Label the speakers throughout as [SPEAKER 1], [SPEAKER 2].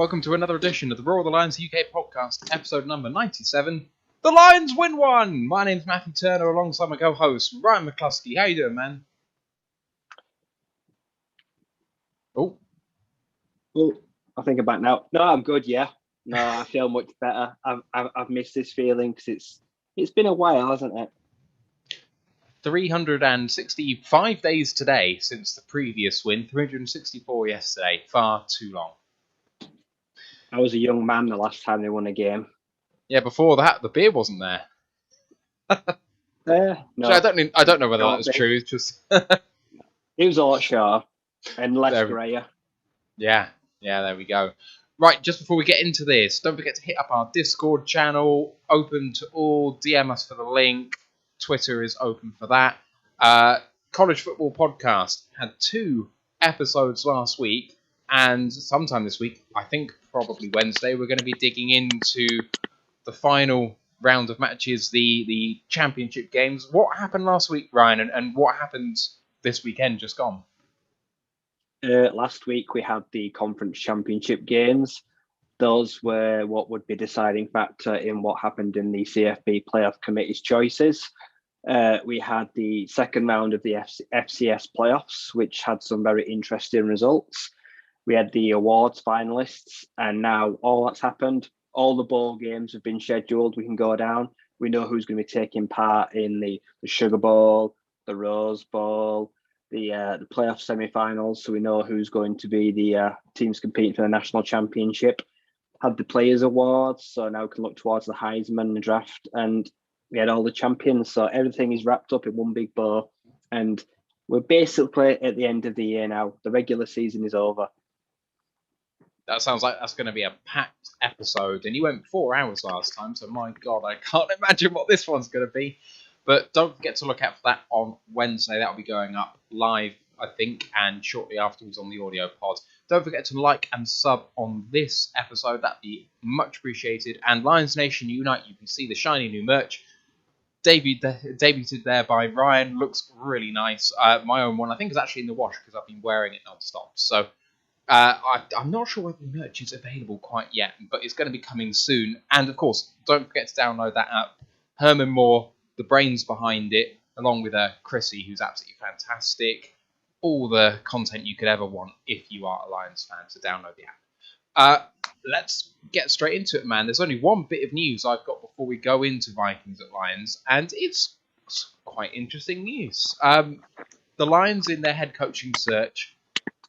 [SPEAKER 1] Welcome to another edition of the ROTL UK podcast, episode number 97. The Lions win one! My name's Matthew Turner, alongside my co-host, Ryan McCluskey. How you doing, man?
[SPEAKER 2] Oh, I think about now. No, I'm good, yeah. No, I feel much better. I've missed this feeling because it's been a while, hasn't it?
[SPEAKER 1] 365 days today since the previous win, 364 yesterday. Far too long.
[SPEAKER 2] I was a young man the last time they won a game.
[SPEAKER 1] Yeah, before that, the beer wasn't there.
[SPEAKER 2] No,
[SPEAKER 1] so I don't know whether that was true. It's just
[SPEAKER 2] it was a lot shorter and less grayer.
[SPEAKER 1] Yeah, there we go. Right, just before we get into this, don't forget to hit up our Discord channel, open to all, DM us for the link. Twitter is open for that. College Football Podcast had 2 episodes last week, and sometime this week, I think probably Wednesday, we're going to be digging into the final round of matches, the championship games. What happened last week, Ryan, and what happened this weekend just gone?
[SPEAKER 2] Last week we had the conference championship games. Those were what would be deciding factor in what happened in the CFB playoff committee's choices. We had the second round of the FCS playoffs, which had some very interesting results. We had the awards finalists, and now all that's happened. All the bowl games have been scheduled. We can go down. We know who's going to be taking part in the Sugar Bowl, the Rose Bowl, the playoff semi-finals. So we know who's going to be the teams competing for the national championship. Had the players awards, so now we can look towards the Heisman and the draft, and we had all the champions. So everything is wrapped up in one big bow, and we're basically at the end of the year now. The regular season is over.
[SPEAKER 1] That sounds like that's going to be a packed episode, and you went 4 hours last time, so my God, I can't imagine what this one's going to be. But don't forget to look out for that on Wednesday. That'll be going up live, I think, and shortly afterwards on the audio pod. Don't forget to like and sub on this episode. That'd be much appreciated. And Lions Nation Unite, you can see the shiny new merch debuted there by Ryan. Looks really nice. My own one, I think, is actually in the wash because I've been wearing it non-stop. So I'm not sure whether the merch is available quite yet, but it's going to be coming soon. And of course, don't forget to download that app. Herman Moore, the brains behind it, along with Chrissy, who's absolutely fantastic. All the content you could ever want if you are a Lions fan, so download the app. Let's get straight into it, man. There's only one bit of news I've got before we go into Vikings at Lions, and it's quite interesting news. The Lions, in their head coaching search,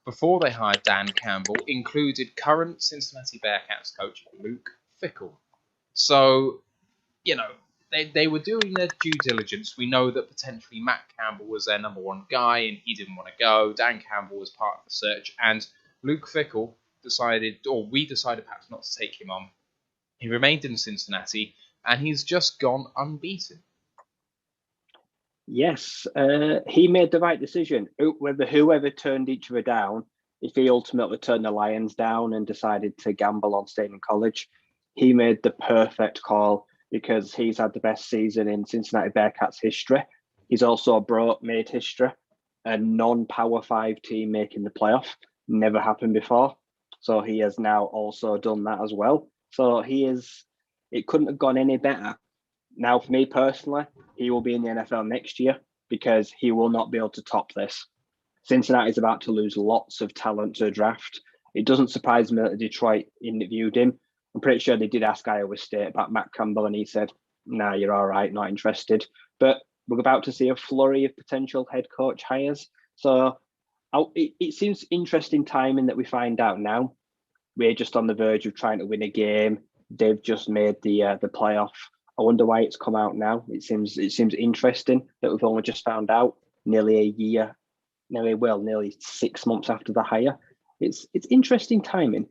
[SPEAKER 1] before they hired Dan Campbell, included current Cincinnati Bearcats coach Luke Fickell. So, they were doing their due diligence. We know that potentially Matt Campbell was their number one guy and he didn't want to go. Dan Campbell was part of the search, and Luke Fickell we decided perhaps not to take him on. He remained in Cincinnati, and he's just gone unbeaten.
[SPEAKER 2] Yes, he made the right decision. Whoever turned each other down, if he ultimately turned the Lions down and decided to gamble on staying in college, he made the perfect call because he's had the best season in Cincinnati Bearcats history. He's also made history. A non-Power 5 team making the playoff. Never happened before. So he has now also done that as well. So it couldn't have gone any better. Now, for me personally, he will be in the NFL next year because he will not be able to top this. Cincinnati is about to lose lots of talent to the draft. It doesn't surprise me that Detroit interviewed him. I'm pretty sure they did ask Iowa State about Matt Campbell, and he said, "Nah, you're all right, not interested." But we're about to see a flurry of potential head coach hires. So it seems interesting timing that we find out now. We're just on the verge of trying to win a game. They've just made the playoff. I wonder why it's come out now. It seems interesting that we've only just found out nearly 6 months after the hire. It's interesting timing.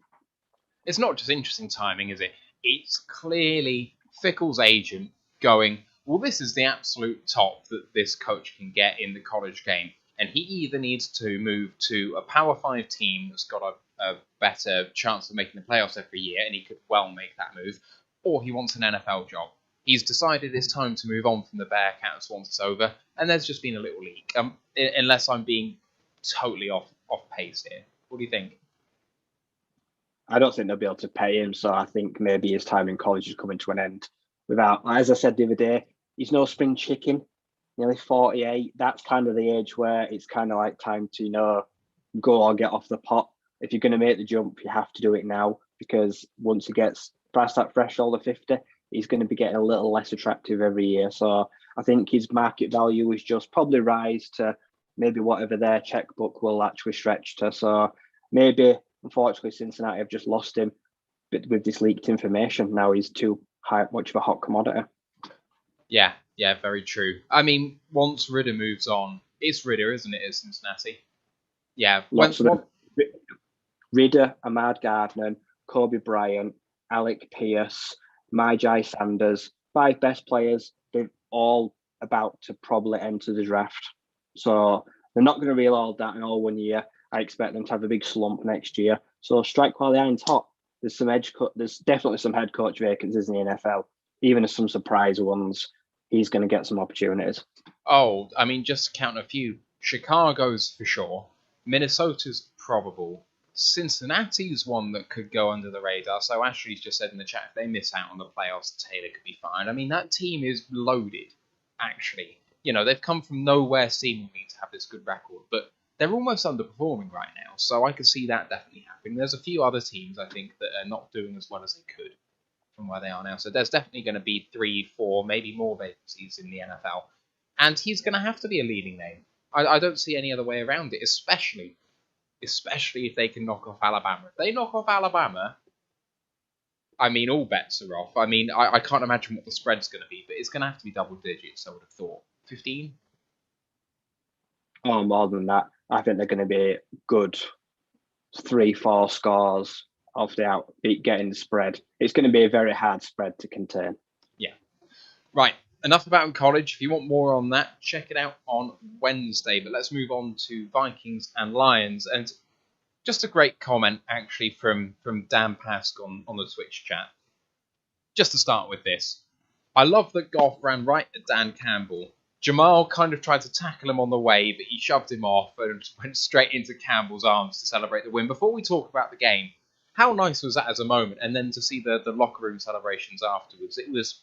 [SPEAKER 1] It's not just interesting timing, is it? It's clearly Fickell's agent going, well, this is the absolute top that this coach can get in the college game. And he either needs to move to a Power 5 team that's got a better chance of making the playoffs every year, and he could well make that move, or he wants an NFL job. He's decided it's time to move on from the Bearcats once it's over, and there's just been a little leak. Unless I'm being totally off pace here. What do you think?
[SPEAKER 2] I don't think they'll be able to pay him. So I think maybe his time in college is coming to an end. Without, as I said the other day, he's no spring chicken. Nearly 48. That's kind of the age where it's kind of like time to, go or get off the pot. If you're going to make the jump, you have to do it now, because once he gets past that threshold of 50, he's going to be getting a little less attractive every year. So I think his market value is just probably rise to maybe whatever their checkbook will actually stretch to. So maybe, unfortunately, Cincinnati have just lost him, but with this leaked information, now he's too much of a hot commodity.
[SPEAKER 1] Yeah, very true. I mean, once Ridder moves on, it's Ridder, isn't it, at Cincinnati? Yeah.
[SPEAKER 2] Ridder, Ahmad Gardner, Kobe Bryant, Alec Pierce, Myjai Sanders, 5 best players. They're all about to probably enter the draft. So they're not going to reload that in all 1 year. I expect them to have a big slump next year. So strike while the iron's hot. There's definitely some head coach vacancies in the NFL, even some surprise ones. He's going to get some opportunities.
[SPEAKER 1] Oh, I mean, just to count a few. Chicago's for sure. Minnesota's probable. Cincinnati's one that could go under the radar. So Ashley's just said in the chat, if they miss out on the playoffs, Taylor could be fine. I mean, that team is loaded, actually. They've come from nowhere seemingly to have this good record, but they're almost underperforming right now. So I could see that definitely happening. There's a few other teams, I think, that are not doing as well as they could from where they are now. So there's definitely going to be 3, 4, maybe more vacancies in the NFL. And he's going to have to be a leading name. I don't see any other way around it, especially if they can knock off Alabama. If they knock off Alabama, I mean, all bets are off. I mean, I can't imagine what the spread's going to be, but it's going to have to be double digits, I would have thought. 15?
[SPEAKER 2] Oh, more than that. I think they're going to be good 3-4 scores off the outbeat getting the spread. It's going to be a very hard spread to contain.
[SPEAKER 1] Yeah. Right. Enough about college. If you want more on that, check it out on Wednesday. But let's move on to Vikings and Lions. And just a great comment, actually, from Dan Pask on the Twitch chat. Just to start with this. I love that Goff ran right at Dan Campbell. Jamal kind of tried to tackle him on the way, but he shoved him off and went straight into Campbell's arms to celebrate the win. Before we talk about the game, how nice was that as a moment? And then to see the locker room celebrations afterwards. It was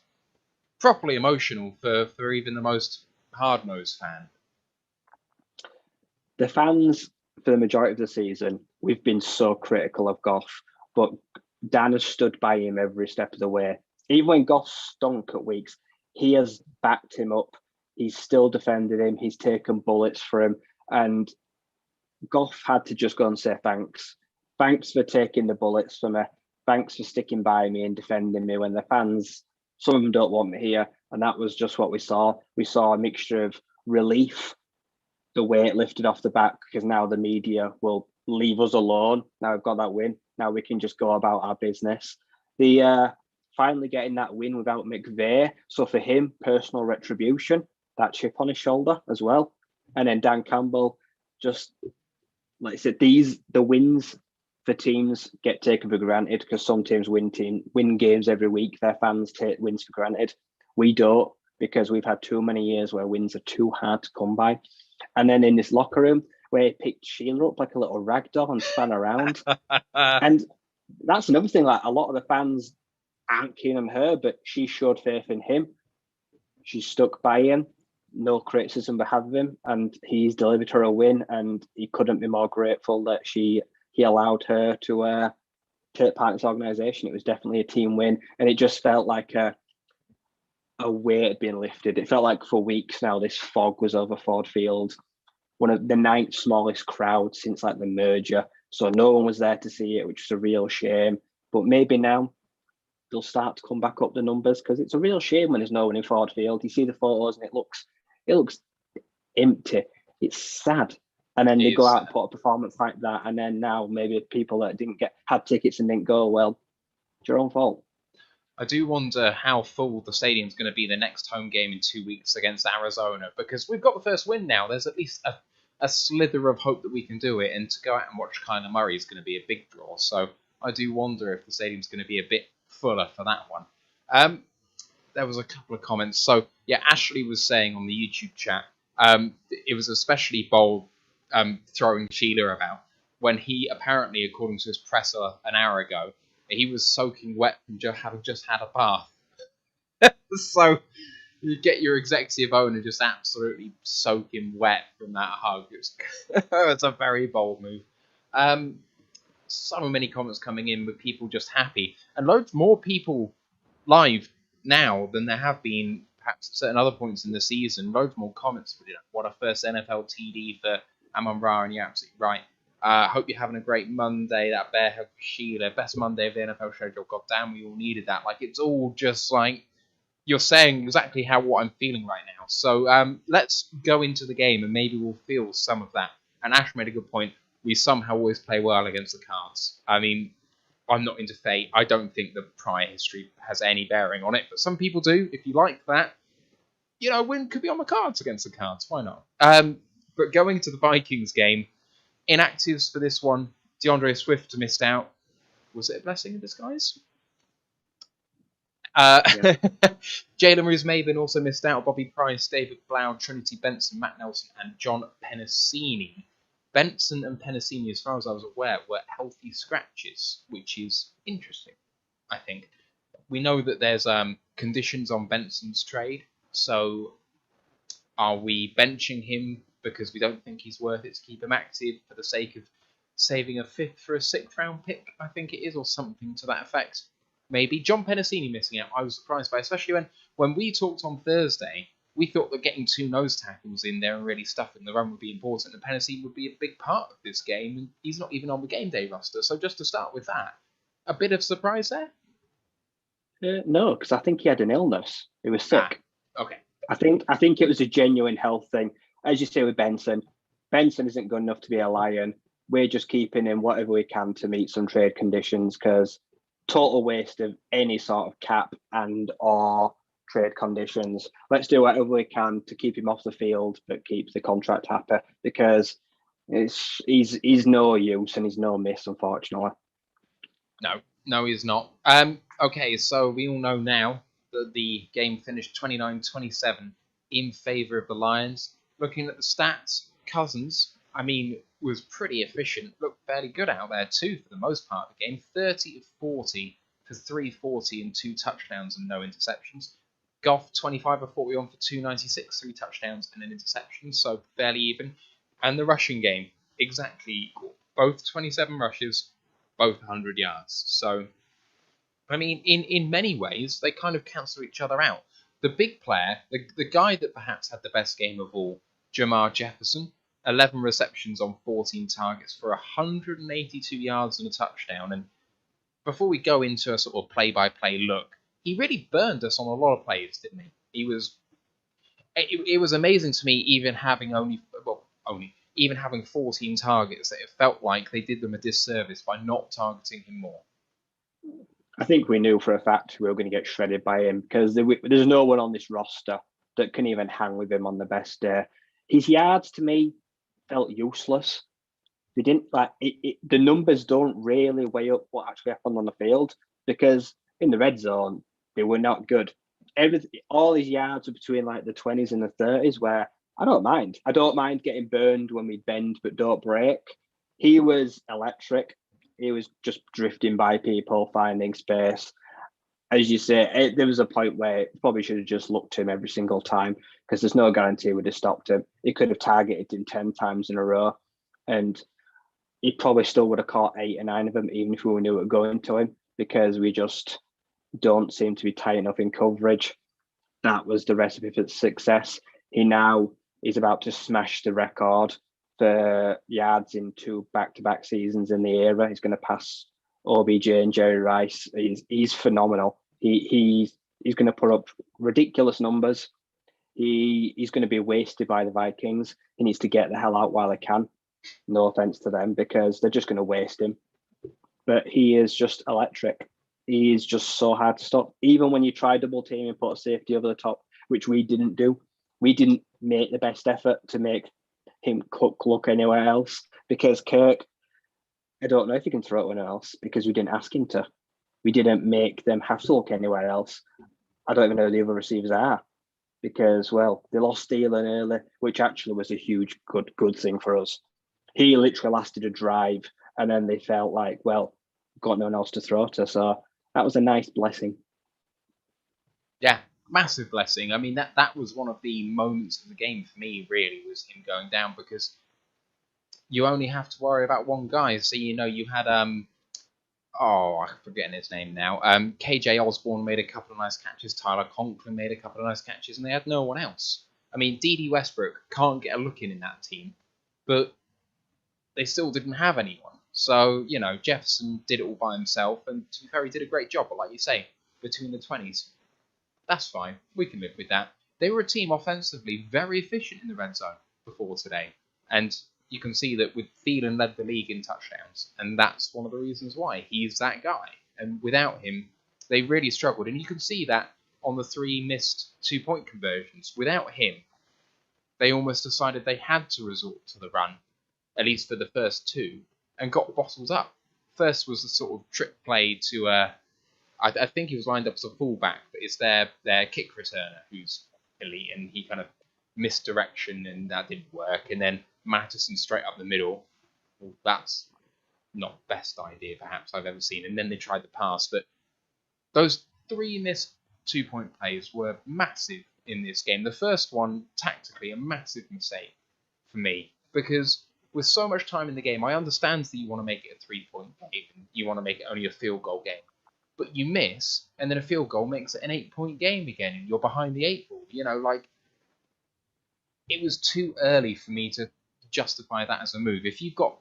[SPEAKER 1] properly emotional for even the most hard-nosed fan.
[SPEAKER 2] The fans, for the majority of the season, we've been so critical of Goff, but Dan has stood by him every step of the way. Even when Goff stunk at weeks, he has backed him up. He's still defended him. He's taken bullets for him. And Goff had to just go and say thanks. Thanks for taking the bullets for me. Thanks for sticking by me and defending me when the fans, some of them don't want me here. And that was just what we saw. We saw a mixture of relief, the weight lifted off the back, because now the media will leave us alone. Now we've got that win. Now we can just go about our business. The finally getting that win without McVay. So for him, personal retribution, that chip on his shoulder as well. And then Dan Campbell, just like I said, the wins for teams get taken for granted, because some teams win games every week. Their fans take wins for granted. We don't, because we've had too many years where wins are too hard to come by. And then in this locker room where he picked Sheila up like a little rag doll and span around. And that's another thing, like a lot of the fans aren't keen on her, but she showed faith in him. She stuck by him. No criticism behalf of him, and he's delivered her a win, and he couldn't be more grateful that he allowed her to take part in this organisation. It was definitely a team win, and it just felt like a weight had been lifted. It felt like for weeks now this fog was over Ford Field, one of the 9th smallest crowds since like the merger. So no one was there to see it, which is a real shame. But maybe now they'll start to come back up the numbers, because it's a real shame when there's no one in Ford Field. You see the photos and it looks empty. It's sad. And then they go out and put a performance like that, and then now maybe people that had tickets and didn't go, well, it's your own fault.
[SPEAKER 1] I do wonder how full the stadium's going to be the next home game in 2 weeks against Arizona, because we've got the first win now. There's at least a slither of hope that we can do it, and to go out and watch Kyler Murray is going to be a big draw. So I do wonder if the stadium's going to be a bit fuller for that one. There was a couple of comments. So yeah, Ashley was saying on the YouTube chat, it was especially bold throwing Sheila about. when he apparently, according to his presser an hour ago, he was soaking wet from having just had a bath. So you get your executive owner just absolutely soaking wet from that hug. It's a very bold move. So many comments coming in with people just happy, and loads more people live now than there have been perhaps at certain other points in the season. Loads more comments. What a first NFL TD for Amon Ra, and you're absolutely right. Hope you're having a great Monday. That bear hug for Sheila. Best Monday of the NFL schedule. God damn, we all needed that. Like, it's all just like, you're saying exactly what I'm feeling right now. So let's go into the game and maybe we'll feel some of that. And Ash made a good point. We somehow always play well against the Cards. I mean, I'm not into fate. I don't think the prior history has any bearing on it, but some people do. If you like that, win could be on the cards against the Cards. Why not? But going to the Vikings game, inactives for this one, DeAndre Swift missed out. Was it a blessing in disguise? Jalen Roos-Maven also missed out. Bobby Price, David Blau, Trinity Benson, Matt Nelson, and John Penasini. Benson and Penasini, as far as I was aware, were healthy scratches, which is interesting, I think. We know that there's conditions on Benson's trade, so are we benching him because we don't think he's worth it to keep him active for the sake of saving a 5th for a 6th round pick, I think it is, or something to that effect? Maybe. John Penasini missing out, I was surprised by, especially when we talked on Thursday, we thought that getting 2 nose tackles in there and really stuffing the run would be important, and Penasini would be a big part of this game, and he's not even on the game day roster. So just to start with that, a bit of surprise there?
[SPEAKER 2] No, because I think he had an illness. He was sick.
[SPEAKER 1] Okay.
[SPEAKER 2] I think it was a genuine health thing. As you say with Benson, Benson isn't good enough to be a Lion. We're just keeping him whatever we can to meet some trade conditions, because total waste of any sort of cap and or trade conditions. Let's do whatever we can to keep him off the field, but keep the contract happy, because he's no use and he's no miss, unfortunately.
[SPEAKER 1] No, he's not. Okay, so we all know now that the game finished 29-27 in favour of the Lions. Looking at the stats, Cousins, was pretty efficient. Looked fairly good out there too for the most part of the game. 30 of 40 for 340 and 2 touchdowns and no interceptions. Goff, 25 of 41 for 296, 3 touchdowns and an interception, so fairly even. And the rushing game, exactly equal. Both 27 rushes, both 100 yards. So, in many ways, they kind of cancel each other out. The big player, the guy that perhaps had the best game of all, Jamar Jefferson, 11 receptions on 14 targets for 182 yards and a touchdown. And before we go into a sort of play-by-play look, he really burned us on a lot of plays, didn't he? It was amazing to me, even having even having 14 targets, that it felt like they did them a disservice by not targeting him more.
[SPEAKER 2] I think we knew for a fact we were going to get shredded by him, because there's no one on this roster that can even hang with him on the best day. His yards, to me, felt useless. They didn't the numbers don't really weigh up what actually happened on the field, because in the red zone they were not good. All his yards were between like the 20s and the 30s, where I don't mind. I don't mind getting burned when we bend but don't break. He was electric. He was just drifting by people, finding space. As you say, there was a point where it probably should have just looked to him every single time, because there's no guarantee we'd have stopped him. He could have targeted him 10 times in a row, and he probably still would have caught 8 or 9 of them, even if we knew it were going to him, because we just don't seem to be tight enough in coverage. That was the recipe for success. He now is about to smash the record for yards in 2 back-to-back seasons in the era. He's going to pass OBJ and Jerry Rice. He's phenomenal. He's going to put up ridiculous numbers. He's going to be wasted by the Vikings. He needs to get the hell out while he can. No offense to them, because they're just going to waste him. But he is just electric. He is just so hard to stop. Even when you try double team and put a safety over the top, which we didn't do, we didn't make the best effort to make him look anywhere else, because Kirk, I don't know if he can throw it anywhere else, because we didn't ask him to. We didn't make them have to look anywhere else. I don't even know who the other receivers are, because, well, they lost Thielen early, which actually was a huge good thing for us. he literally lasted a drive, and then they felt like, well, got no one else to throw to. So that was a nice blessing.
[SPEAKER 1] Yeah, massive blessing. I mean, that was one of the moments of the game for me, really, was him going down, because you only have to worry about one guy. So, you had, I'm forgetting his name now. KJ Osborne made a couple of nice catches. Tyler Conklin made a couple of nice catches, and they had no one else. I mean, D.D. Westbrook can't get a look in that team, but they still didn't have anyone. So, Jefferson did it all by himself, and to be fair, he did a great job. But like you say, between the 20s, that's fine. We can live with that. They were a team offensively very efficient in the red zone before today. And you can see that with Thielen led the league in touchdowns. And that's one of the reasons why. He's that guy. And without him, they really struggled. And you can see that on the 3 missed 2-point conversions. Without him, they almost decided they had to resort to the run, at least for the first 2, and got bottled up. First was the sort of trick play to... I think he was lined up as a fullback, but it's their kick returner who's elite, and he kind of missed direction, and that didn't work. And then Mattison straight up the middle. Well, that's not the best idea, perhaps, I've ever seen. And then they tried the pass. But those 3 missed 2-point plays were massive in this game. The first one, tactically, a massive mistake for me, because with so much time in the game, I understand that you want to make it a 3-point game, and you want to make it only a field goal game. But you miss, and then a field goal makes it an 8-point game again, and you're behind the 8 ball. It was too early for me to justify that as a move. If you've got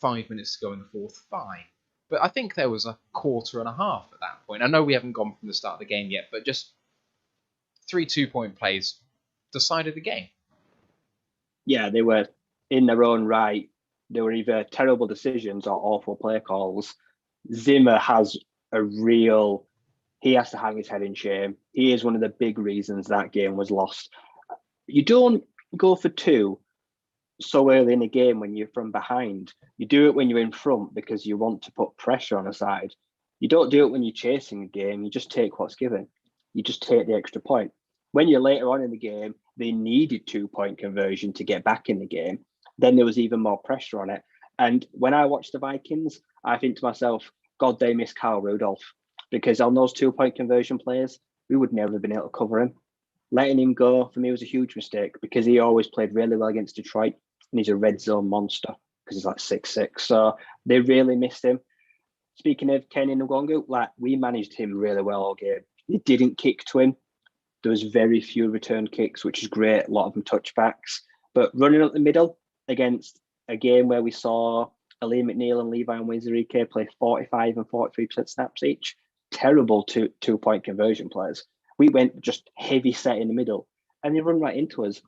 [SPEAKER 1] 5 minutes to go in the fourth, fine. But I think there was a quarter and a half at that point. I know we haven't gone from the start of the game yet, but just 3 2-point plays decided the game.
[SPEAKER 2] Yeah, they were in their own right. They were either terrible decisions or awful play calls. Zimmer has he has to hang his head in shame. He is one of the big reasons that game was lost. You don't go for 2 so early in a game when you're from behind. You do it when you're in front because you want to put pressure on a side. You don't do it when you're chasing a game. You just take what's given. You just take the extra point. When you're later on in the game, they needed 2-point conversion to get back in the game. Then there was even more pressure on it. And when I watch the Vikings, I think to myself, God, they miss Kyle Rudolph, because on those 2-point conversion plays, we would never have been able to cover him. Letting him go for me was a huge mistake, because he always played really well against Detroit, and he's a red zone monster because he's like 6'6". So they really missed him. Speaking of Kenny Ngongu, we managed him really well all game. He didn't kick to him. There was very few return kicks, which is great. A lot of them touchbacks. But running up the middle against a game where we saw Ali McNeil and Levi Onwuzurike play 45 and 43% snaps each. Terrible 2-point conversion players. We went just heavy set in the middle, and they run right into us.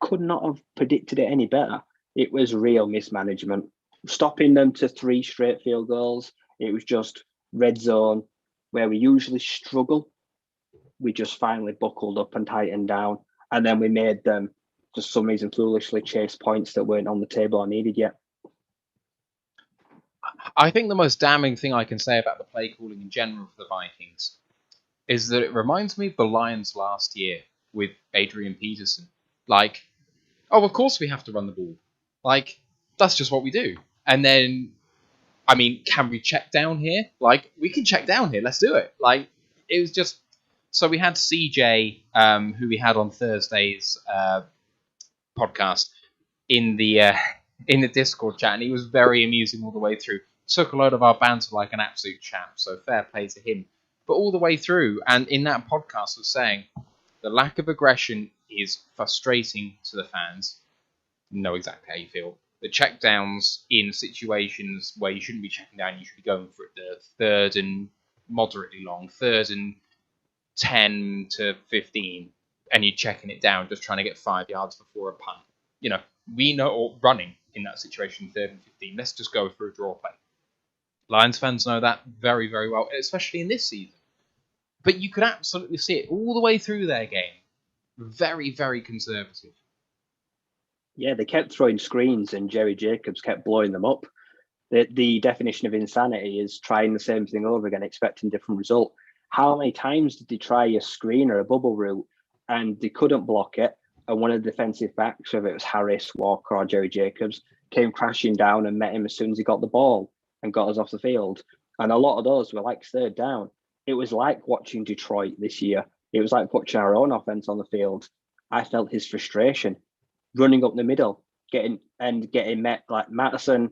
[SPEAKER 2] Could not have predicted it any better. It was real mismanagement. Stopping them to 3 straight field goals. It was just red zone, where we usually struggle. We just finally buckled up and tightened down, and then we made them, for some reason, foolishly chase points that weren't on the table or needed yet.
[SPEAKER 1] I think the most damning thing I can say about the play calling in general for the Vikings is that it reminds me of the Lions last year with Adrian Peterson. Of course we have to run the ball. That's just what we do. And then, can we check down here? We can check down here. Let's do it. It was just... So we had CJ, who we had on Thursday's podcast, in the Discord chat, and he was very amusing all the way through. Took a load of our banter like an absolute champ, so fair play to him. But all the way through, and in that podcast was saying, the lack of aggression is frustrating to the fans. Know exactly how you feel. The checkdowns in situations where you shouldn't be checking down, you should be going for it, the 3rd and moderately long, 3rd and 10 to 15, and you're checking it down, just trying to get 5 yards before a punt. We know, or running in that situation, 3rd and 15, let's just go for a draw play. Lions fans know that very, very well, especially in this season. But you could absolutely see it all the way through their game. Very, very conservative.
[SPEAKER 2] Yeah, they kept throwing screens, and Jerry Jacobs kept blowing them up. The definition of insanity is trying the same thing over again, expecting different result. How many times did they try a screen or a bubble route, and they couldn't block it? And one of the defensive backs, whether it was Harris, Walker, or Jerry Jacobs, came crashing down and met him as soon as he got the ball and got us off the field. And a lot of those were like third down. It was like watching Detroit this year. It was like watching our own offense on the field. I felt his frustration running up the middle, getting met. Like Madison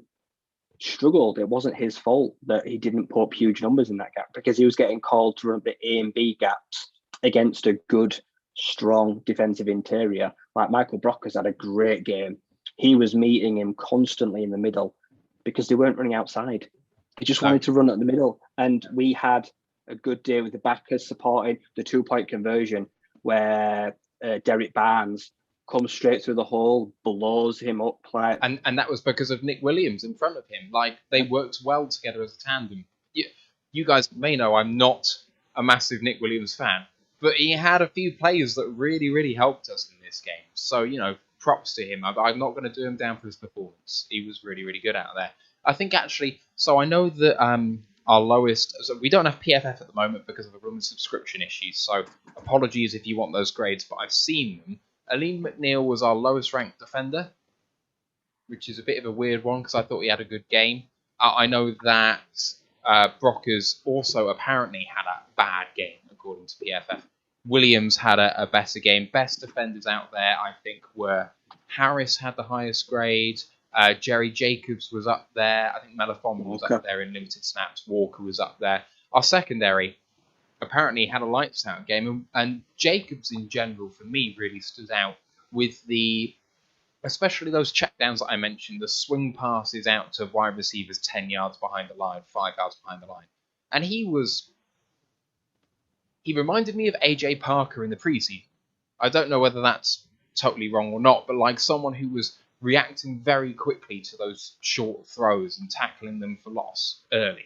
[SPEAKER 2] struggled. It wasn't his fault that he didn't put up huge numbers in that gap, because he was getting called to run the A and B gaps against a good, strong defensive interior. Like Michael Brockers had a great game. He was meeting him constantly in the middle because they weren't running outside. He just wanted to run at the middle. And we had a good day with the backers supporting the 2-point conversion where Derek Barnes comes straight through the hole, blows him up. Like,
[SPEAKER 1] and that was because of Nick Williams in front of him. Like, they worked well together as a tandem. You guys may know I'm not a massive Nick Williams fan, but he had a few plays that really, really helped us in this game. So, you know, props to him. I'm not going to do him down for his performance. He was really, really good out there. I think actually, so I know that our lowest, so we don't have PFF at the moment because of the room subscription issues, so apologies if you want those grades, but I've seen them. Aline McNeil was our lowest ranked defender, which is a bit of a weird one because I thought he had a good game. I know that Brockers also apparently had a bad game, according to PFF. Williams had a better game. Best defenders out there, I think, were Harris had the highest grade. Jerry Jacobs was up there. I think Melifon was up there in limited snaps. Walker was up there. Our secondary apparently had a lights out game. And Jacobs in general, for me, really stood out with especially those checkdowns that I mentioned, the swing passes out to wide receivers 10 yards behind the line, 5 yards behind the line. And he reminded me of AJ Parker in the preseason. I don't know whether that's totally wrong or not, but like someone who was reacting very quickly to those short throws and tackling them for loss early.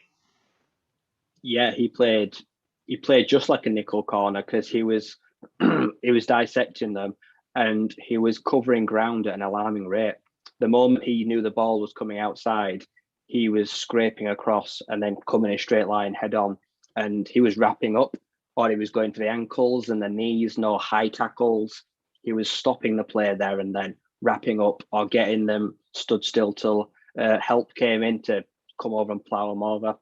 [SPEAKER 2] Yeah, he played just like a nickel corner because he was dissecting them and he was covering ground at an alarming rate. The moment he knew the ball was coming outside, he was scraping across and then coming in a straight line head on, and he was wrapping up, or he was going for the ankles and the knees, no high tackles. He was stopping the play there and then wrapping up or getting them stood still till help came in to come over and plow them over.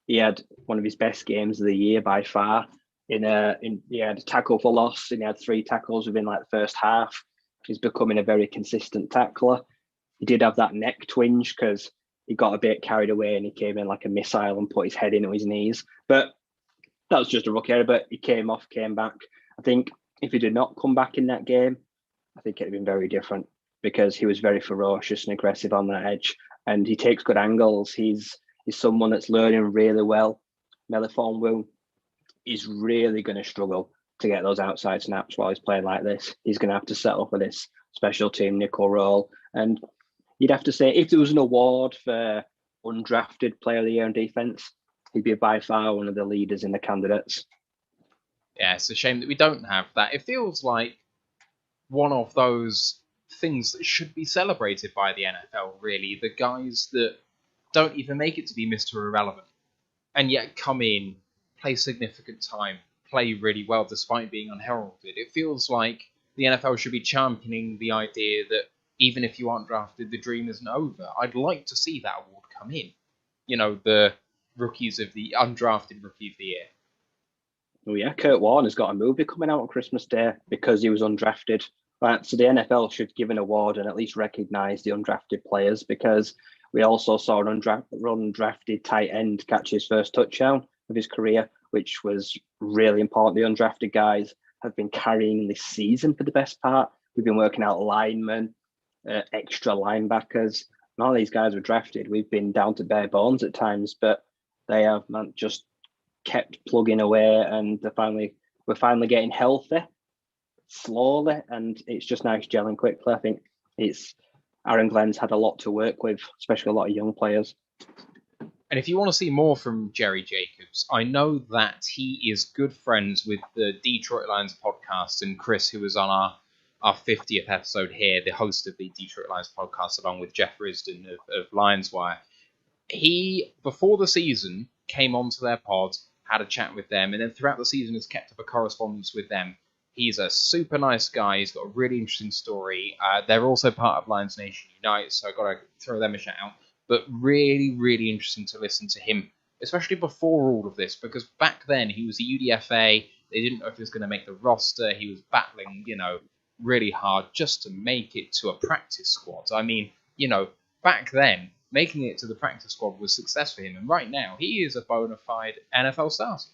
[SPEAKER 2] He had one of his best games of the year by far. He had a tackle for loss, and he had 3 tackles within like the first half. He's becoming a very consistent tackler. He did have that neck twinge because he got a bit carried away and he came in like a missile and put his head into his knees. But that was just a rookie error, but he came back. I think if he did not come back in that game, I think it'd have been very different because he was very ferocious and aggressive on that edge, and he takes good angles. He's someone that's learning really well. Melifon is really going to struggle to get those outside snaps while he's playing like this. He's going to have to settle for this special team nickel role. And you'd have to say, if there was an award for undrafted player of the year on defense, he'd be by far one of the leaders in the candidates.
[SPEAKER 1] Yeah, it's a shame that we don't have that. It feels like one of those things that should be celebrated by the NFL, really. The guys that don't even make it to be Mr. Irrelevant and yet come in, play significant time, play really well despite being unheralded. It feels like the NFL should be championing the idea that even if you aren't drafted, the dream isn't over. I'd like to see that award come in. You know, the undrafted rookie of the year.
[SPEAKER 2] Oh yeah, Kurt Warner's got a movie coming out on Christmas Day because he was undrafted. Right, so the NFL should give an award and at least recognise the undrafted players, because we also saw an undrafted tight end catch his first touchdown of his career, which was really important. The undrafted guys have been carrying this season for the best part. We've been working out linemen, extra linebackers. None of these guys were drafted. We've been down to bare bones at times, but they have just kept plugging away, and we're finally getting healthy slowly, and it's just nice gelling quickly. I think Aaron Glenn's had a lot to work with, especially a lot of young players.
[SPEAKER 1] And if you want to see more from Jerry Jacobs, I know that he is good friends with the Detroit Lions podcast, and Chris, who was on our 50th episode here, the host of the Detroit Lions podcast, along with Jeff Risdon of Lions Wire. He, before the season, came onto their pod, had a chat with them, and then throughout the season has kept up a correspondence with them. He's a super nice guy. He's got a really interesting story. They're also part of Lions Nation Unite, so I've got to throw them a shout out. But really, really interesting to listen to him, especially before all of this, because back then he was a UDFA. They didn't know if he was going to make the roster. He was battling, really hard just to make it to a practice squad. I mean, back then, making it to the practice squad was success for him. And right now, he is a bona fide NFL starter.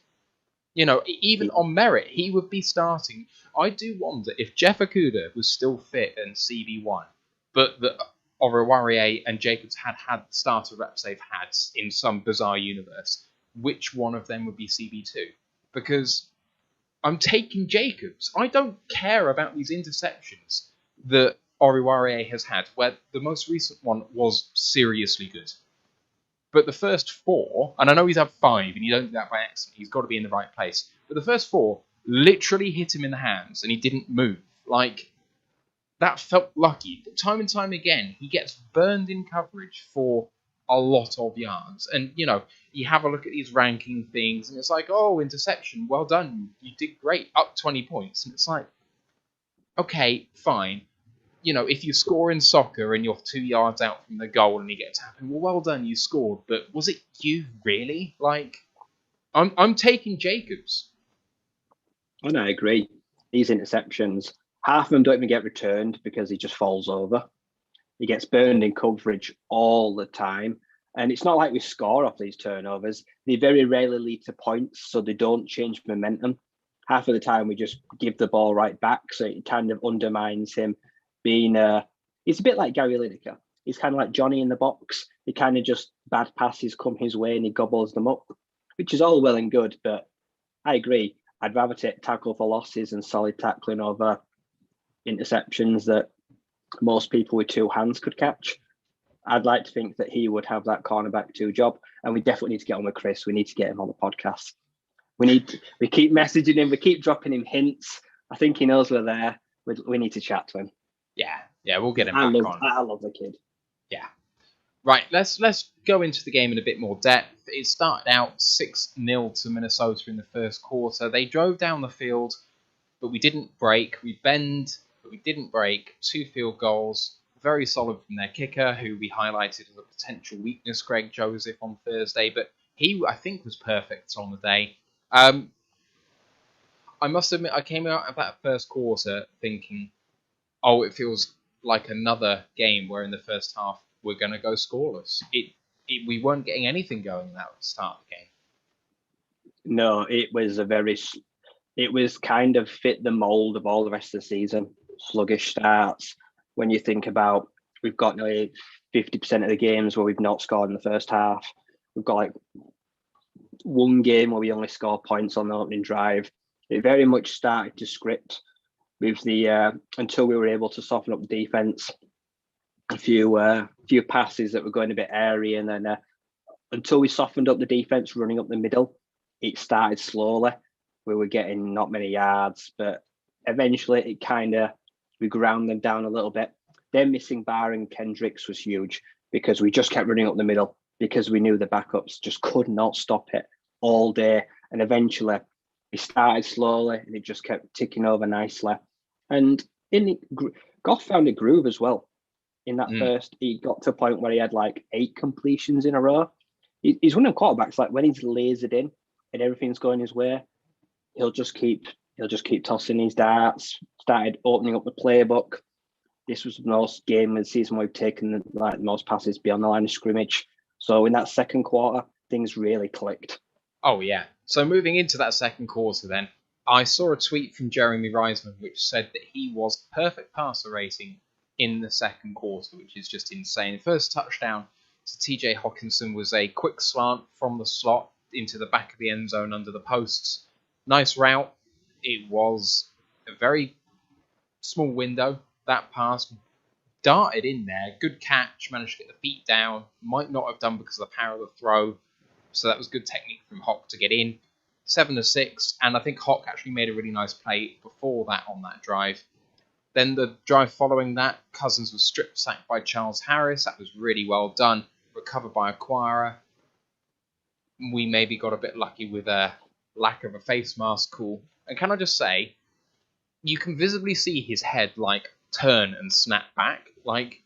[SPEAKER 1] Even on merit, he would be starting. I do wonder if Jeff Okudah was still fit and CB1, but that Oruwariye and Jacobs had the starter reps they've had in some bizarre universe, which one of them would be CB2? Because I'm taking Jacobs. I don't care about these interceptions that Oruwariye has had, where the most recent one was seriously good. But the first 4, and I know he's had 5, and you don't do that by accident, he's got to be in the right place. But the first 4 literally hit him in the hands, and he didn't move. That felt lucky. But time and time again, he gets burned in coverage for a lot of yards. And, you have a look at these ranking things, and it's like, oh, interception, well done, you did great, up 20 points. And it's like, okay, fine. If you score in soccer and you're 2 yards out from the goal and you get tapping, well done, you scored. But was it you, really? I'm taking Jacobs.
[SPEAKER 2] Oh, no, I agree. These interceptions, half of them don't even get returned because he just falls over. He gets burned in coverage all the time. And it's not like we score off these turnovers. They very rarely lead to points, so they don't change momentum. Half of the time, we just give the ball right back, so it kind of undermines him being he's a bit like Gary Lineker. He's kind of like Johnny in the box. He kind of just bad passes come his way and he gobbles them up, which is all well and good. But I agree. I'd rather take tackle for losses and solid tackling over interceptions that most people with 2 hands could catch. I'd like to think that he would have that cornerback 2 job, and we definitely need to get on with Chris. We need to get him on the podcast. We keep messaging him. We keep dropping him hints. I think he knows we're there. We need to chat to him.
[SPEAKER 1] Yeah, we'll get him back on.
[SPEAKER 2] I love the kid.
[SPEAKER 1] Yeah. Right, let's go into the game in a bit more depth. It started out 6-0 to Minnesota in the first quarter. They drove down the field, but we didn't break. We bend, but we didn't break. 2 field goals, very solid from their kicker, who we highlighted as a potential weakness, Greg Joseph, on Thursday. But he, I think, was perfect on the day. I must admit, I came out of that first quarter thinking, oh, it feels like another game where in the first half we're going to go scoreless. We weren't getting anything going at the start of the game.
[SPEAKER 2] No, it was kind of fit the mold of all the rest of the season. Sluggish starts. When you think about, we've got nearly 50% of the games where we've not scored in the first half. We've got 1 game where we only score points on the opening drive. It very much started to script with the until we were able to soften up the defense. A few passes that were going a bit airy, and then until we softened up the defense running up the middle, it started slowly. We were getting not many yards, but eventually we ground them down a little bit. Them missing Barr and Kendricks was huge because we just kept running up the middle because we knew the backups just could not stop it all day. And eventually it started slowly and it just kept ticking over nicely. And Goff found a groove as well. In that first, he got to a point where he had 8 completions in a row. He's one of the quarterbacks, when he's lasered in and everything's going his way, he'll just keep tossing his darts, started opening up the playbook. This was the most game of the season where we've taken the most passes beyond the line of scrimmage. So in that second quarter, things really clicked.
[SPEAKER 1] Oh, yeah. So moving into that second quarter then, I saw a tweet from Jeremy Reisman which said that he was perfect passer rating in the second quarter, which is just insane. First touchdown to TJ Hawkinson was a quick slant from the slot into the back of the end zone under the posts. Nice route. It was a very small window. That pass darted in there. Good catch. Managed to get the feet down. Might not have done because of the power of the throw. So that was good technique from Hawk to get in. 7-6. And I think Hawk actually made a really nice play before that on that drive. Then the drive following that, Cousins was strip sacked by Charles Harris. That was really well done. Recovered by Acquira. We maybe got a bit lucky with a lack of a face mask call. And can I just say, you can visibly see his head like turn and snap back. Like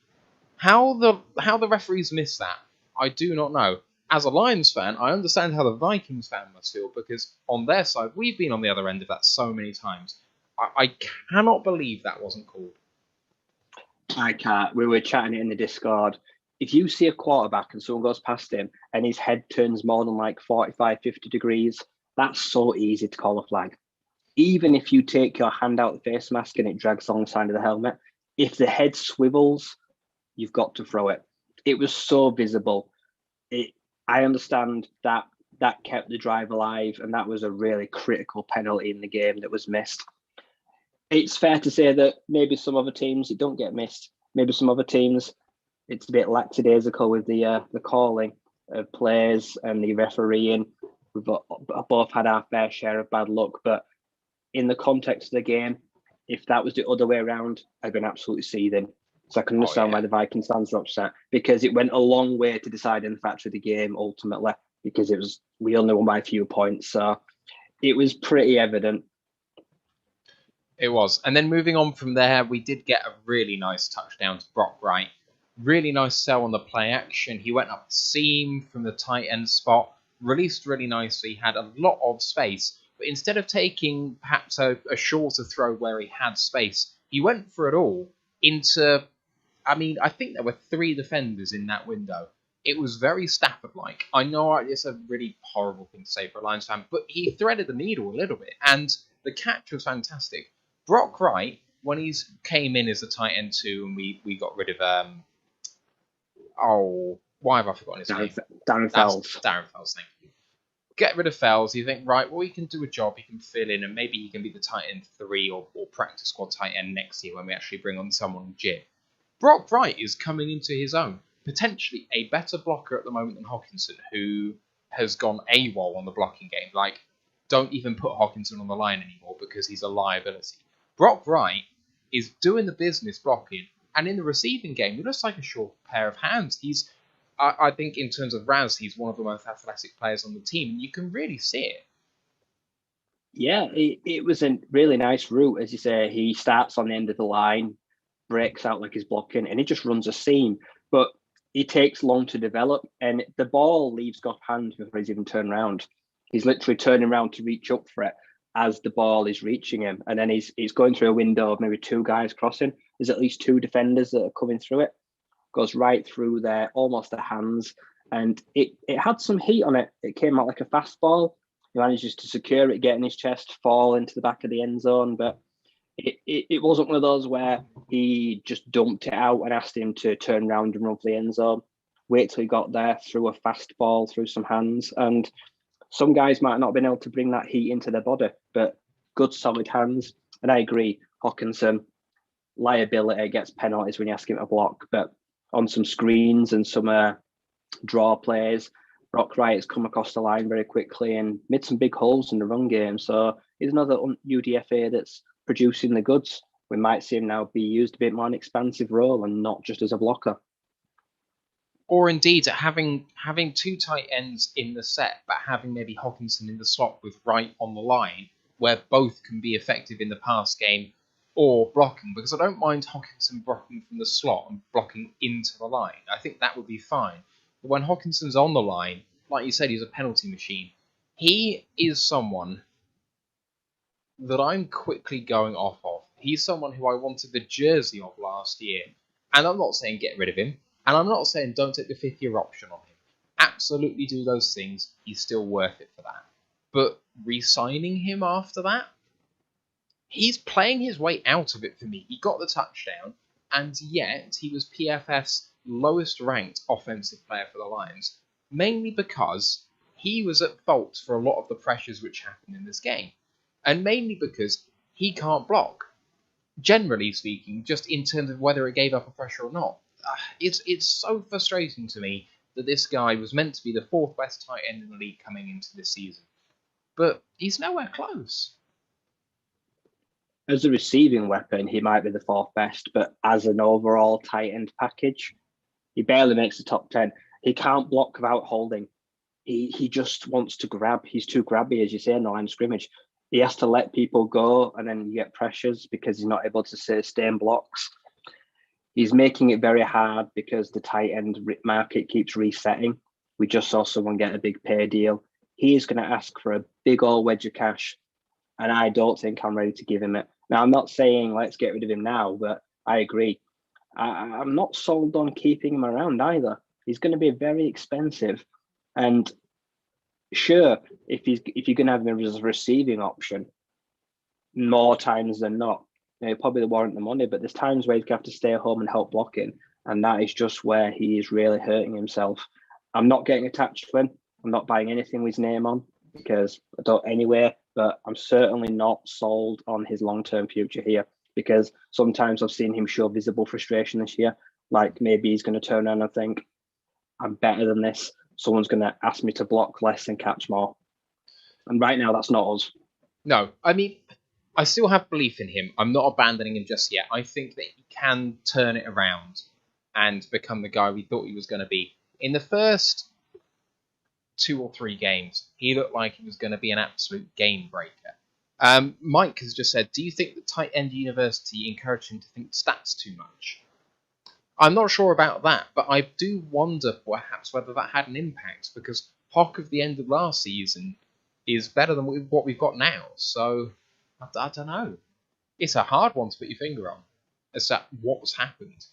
[SPEAKER 1] how the referees miss that, I do not know. As a Lions fan, I understand how the Vikings fan must feel because on their side, we've been on the other end of that so many times. I cannot believe that wasn't called.
[SPEAKER 2] I can't. We were chatting it in the Discord. If you see a quarterback and someone goes past him and his head turns more than like 45, 50 degrees, that's so easy to call a flag. Even if you take your hand out the face mask and it drags alongside of the helmet, if the head swivels, you've got to throw it. It was so visible. I understand that kept the drive alive, and that was a really critical penalty in the game that was missed. It's fair to say that maybe some other teams, it don't get missed. Maybe some other teams, it's a bit lackadaisical with the calling of plays and the refereeing. We've both had our fair share of bad luck, but in the context of the game, if that was the other way around, I'd been absolutely seething. So I can understand why the Vikings fans were upset, because it went a long way to deciding the factor of the game ultimately, because we only won by a few points. So it was pretty evident.
[SPEAKER 1] It was. And then moving on from there, we did get a really nice touchdown to Brock Wright. Really nice sell on the play action. He went up the seam from the tight end spot, released really nicely, had a lot of space. But instead of taking perhaps a shorter throw where he had space, he went for it all into... I mean, I think there were 3 defenders in that window. It was very Stafford-like. I know it's a really horrible thing to say for a Lions fan, but he threaded the needle a little bit, and the catch was fantastic. Brock Wright, when he came in as a tight end 2, and we got rid of... why have I forgotten his name?
[SPEAKER 2] Darren Fells.
[SPEAKER 1] Darren Fells, thank you. Get rid of Fells, you think, right, well, he can do a job, he can fill in, and maybe he can be the tight end 3 or practice squad tight end next year when we actually bring on someone legit. Brock Wright is coming into his own. Potentially a better blocker at the moment than Hockenson, who has gone AWOL on the blocking game. Like, don't even put Hockenson on the line anymore because he's a liability. Brock Wright is doing the business blocking, and in the receiving game, he looks like a sure pair of hands. I think in terms of Raz, he's one of the most athletic players on the team, and you can really see it.
[SPEAKER 2] Yeah, it was a really nice route, as you say. He starts on the end of the line, breaks out like he's blocking, and he just runs a seam. But it takes long to develop, and the ball leaves Goff's hands before he's even turned around. He's literally turning around to reach up for it as the ball is reaching him, and then he's going through a window of maybe 2 guys crossing. There's at least 2 defenders that are coming through it. Goes right through there, almost the hands, and it had some heat on it. It came out like a fastball. He manages to secure it, get in his chest, fall into the back of the end zone, but it wasn't one of those where he just dumped it out and asked him to turn around and run for the end zone. Wait till he got there, threw a fast ball through some hands, and some guys might not have been able to bring that heat into their body, but good solid hands. And I agree, Hockenson, liability, gets penalties when you ask him to block, but on some screens and some draw plays, Brock Wright has come across the line very quickly and made some big holes in the run game. So he's another UDFA that's producing the goods. We might see him now be used a bit more in an expansive role and not just as a blocker.
[SPEAKER 1] Or indeed, having 2 tight ends in the set, but having maybe Hockenson in the slot with Wright on the line, where both can be effective in the pass game or blocking, because I don't mind Hockenson blocking from the slot and blocking into the line. I think that would be fine. But when Hockenson's on the line, like you said, he's a penalty machine. He is someone that I'm quickly going off of. He's someone who I wanted the jersey of last year. And I'm not saying get rid of him. And I'm not saying don't take the 5th-year option on him. Absolutely do those things. He's still worth it for that. But re-signing him after that? He's playing his way out of it for me. He got the touchdown, and yet he was PFF's lowest ranked offensive player for the Lions, mainly because he was at fault for a lot of the pressures which happened in this game, and mainly because he can't block. Generally speaking, just in terms of whether it gave up a pressure or not, it's so frustrating to me that this guy was meant to be the 4th best tight end in the league coming into this season, but he's nowhere close.
[SPEAKER 2] As a receiving weapon, he might be the 4th best, but as an overall tight end package, he barely makes the top 10. He can't block without holding. He just wants to grab. He's too grabby, as you say, in the line of scrimmage. He has to let people go, and then you get pressures because he's not able to sustain blocks. He's making it very hard because the tight end market keeps resetting. We just saw someone get a big pay deal. He's going to ask for a big old wedge of cash, and I don't think I'm ready to give him it. Now, I'm not saying let's get rid of him now, but I agree. I'm not sold on keeping him around either. He's going to be very expensive, and sure, if you're going to have him as a receiving option, more times than not, probably warrant the money. But there's times where he's going to have to stay at home and help blocking, and that is just where he is really hurting himself. I'm not getting attached to him. I'm not buying anything with his name on because I don't anyway. But I'm certainly not sold on his long-term future here because sometimes I've seen him show visible frustration this year. Like maybe he's going to turn around and think, I'm better than this. Someone's going to ask me to block less and catch more. And right now, that's not us.
[SPEAKER 1] No, I mean, I still have belief in him. I'm not abandoning him just yet. I think that he can turn it around and become the guy we thought he was going to be. In the first 2 or 3 games, he looked like he was going to be an absolute game breaker. Mike has just said, do you think that tight end university encouraged him to think stats too much? I'm not sure about that, but I do wonder perhaps whether that had an impact because Hock of the end of last season is better than what we've got now. So I don't know. It's a hard one to put your finger on as to what's happened.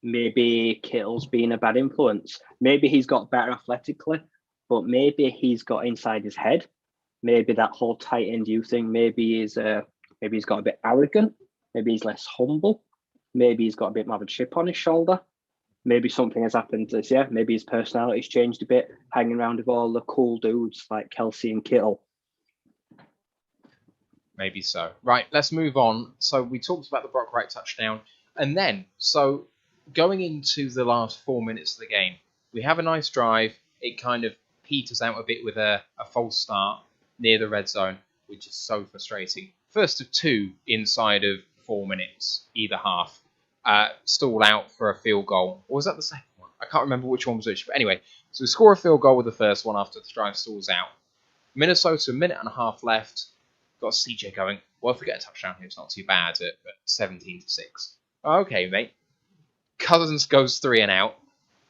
[SPEAKER 2] Maybe Kittle's been a bad influence. Maybe he's got better athletically, but maybe he's got inside his head. Maybe that whole tight end you thing. Maybe he's got a bit arrogant. Maybe he's less humble. Maybe he's got a bit more of a chip on his shoulder. Maybe something has happened this year. Maybe his personality's changed a bit, hanging around with all the cool dudes like Kelsey and Kittle.
[SPEAKER 1] Maybe so. Right, let's move on. So we talked about the Brock Wright touchdown. And then, so going into the last 4 minutes of the game, we have a nice drive. It kind of peters out a bit with a false start near the red zone, which is so frustrating. First of 2 inside of 4 minutes, either half. Stall out for a field goal. Or was that the second one? I can't remember which one was which. But anyway, so we score a field goal with the first one after the drive stalls out. Minnesota, a minute and a half left. Got CJ going. Well, if we get a touchdown here, it's not too bad at 17-6. Okay, mate. Cousins goes 3 and out.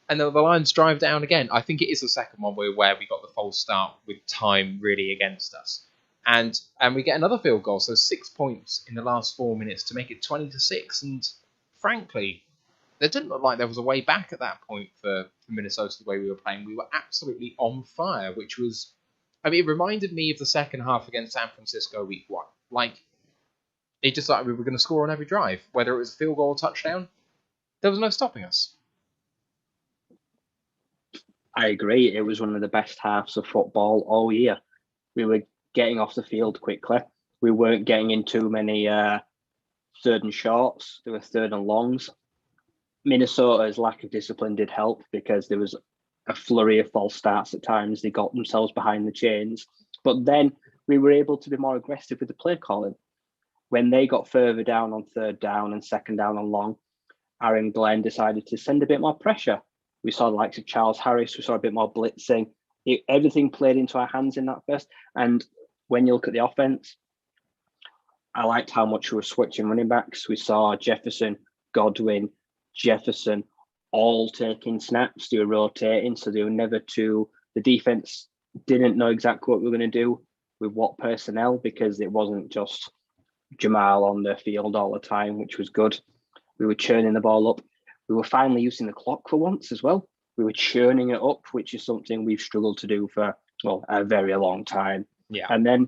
[SPEAKER 1] And then the Lions drive down again. I think it is the second one where we got the false start with time really against us. And we get another field goal. So 6 points in the last 4 minutes to make it 20-6. And frankly, there didn't look like there was a way back at that point for Minnesota the way we were playing. We were absolutely on fire, which was... I mean, it reminded me of the second half against San Francisco week 1. Like, it just like we were going to score on every drive. Whether it was a field goal or touchdown, there was no stopping us.
[SPEAKER 2] I agree. It was one of the best halves of football all year. We were getting off the field quickly. We weren't getting in too many third and shorts. There were third and longs. Minnesota's lack of discipline did help because there was a flurry of false starts at times. They got themselves behind the chains. But then we were able to be more aggressive with the play calling. When they got further down on third down and second down and long, Aaron Glenn decided to send a bit more pressure. We saw the likes of Charles Harris. We saw a bit more blitzing. Everything played into our hands in that first. And when you look at the offense, I liked how much we were switching running backs. We saw Jefferson, Godwin, Jefferson, all taking snaps. They were rotating, so they were never too... The defense didn't know exactly what we were going to do with what personnel because it wasn't just Jamal on the field all the time, which was good. We were churning the ball up. We were finally using the clock for once as well. We were churning it up, which is something we've struggled to do for, a very long time.
[SPEAKER 1] Yeah.
[SPEAKER 2] And then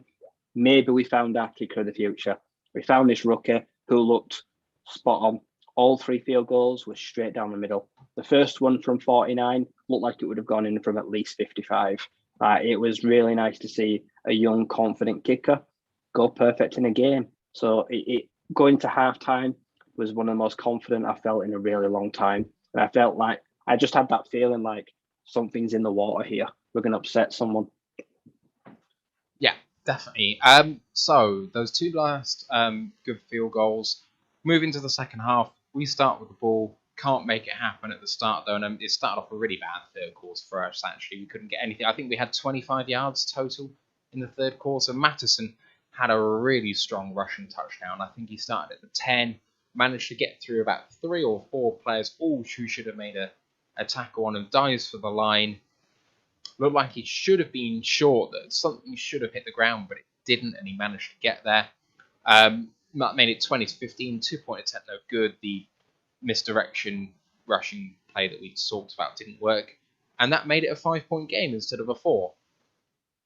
[SPEAKER 2] maybe we found our kicker of the future. We found this rookie who looked spot on. All 3 field goals were straight down the middle. The first one from 49 looked like it would have gone in from at least 55. It was really nice to see a young, confident kicker go perfect in a game. So going to halftime was one of the most confident I felt in a really long time. And I felt like I just had that feeling like something's in the water here. We're going to upset someone.
[SPEAKER 1] Yeah, definitely. So those 2 last good field goals. Moving to the second half, we start with the ball. Can't make it happen at the start, though. And it started off a really bad third quarter for us, actually. We couldn't get anything. I think we had 25 yards total in the third quarter. Matteson had a really strong rushing touchdown. I think he started at the 10, managed to get through about 3 or 4 players, all who should have made a tackle on him, dives for the line. Looked like he should have been short, that something should have hit the ground, but it didn't, and he managed to get there. Made it 20-15, 2-point attempt, no good. The misdirection rushing play that we talked about didn't work, and that made it a 5-point game instead of a 4.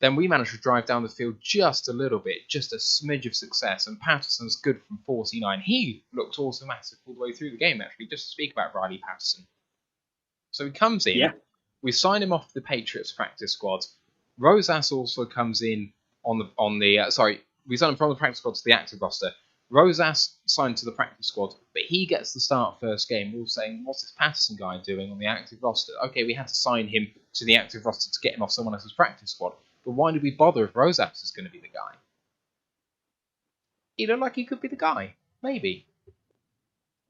[SPEAKER 1] Then we managed to drive down the field just a little bit, just a smidge of success, and Patterson's good from 49. He looked automatic all the way through the game, actually, just to speak about Riley Patterson. So he comes in, we sign him off the Patriots practice squad. Rosas also comes in we signed him from the practice squad to the active roster. Rosas signed to the practice squad, but he gets the start first game. We're all saying, what's this Patterson guy doing on the active roster? Okay, we had to sign him to the active roster to get him off someone else's practice squad. But why did we bother if Rosas is going to be the guy? He looked like he could be the guy. Maybe.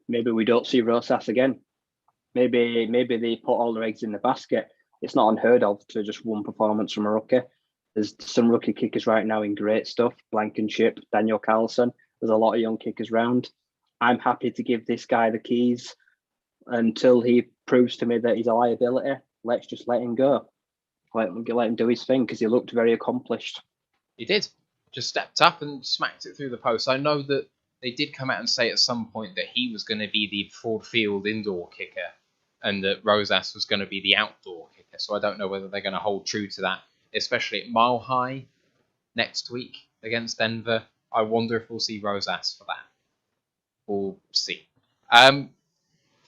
[SPEAKER 2] Maybe we don't see Rosas again. Maybe they put all their eggs in the basket. It's not unheard of to just one performance from a rookie. There's some rookie kickers right now in great stuff. Blankenship, Daniel Carlson. There's a lot of young kickers around. I'm happy to give this guy the keys until he proves to me that he's a liability. Let's just let him go. Let him do his thing, because he looked very accomplished.
[SPEAKER 1] He did. Just stepped up and smacked it through the post. I know that they did come out and say at some point that he was going to be the Ford Field indoor kicker and that Rosas was going to be the outdoor kicker. So I don't know whether they're going to hold true to that, especially at Mile High next week against Denver. I wonder if we'll see Rosas for that. We'll see.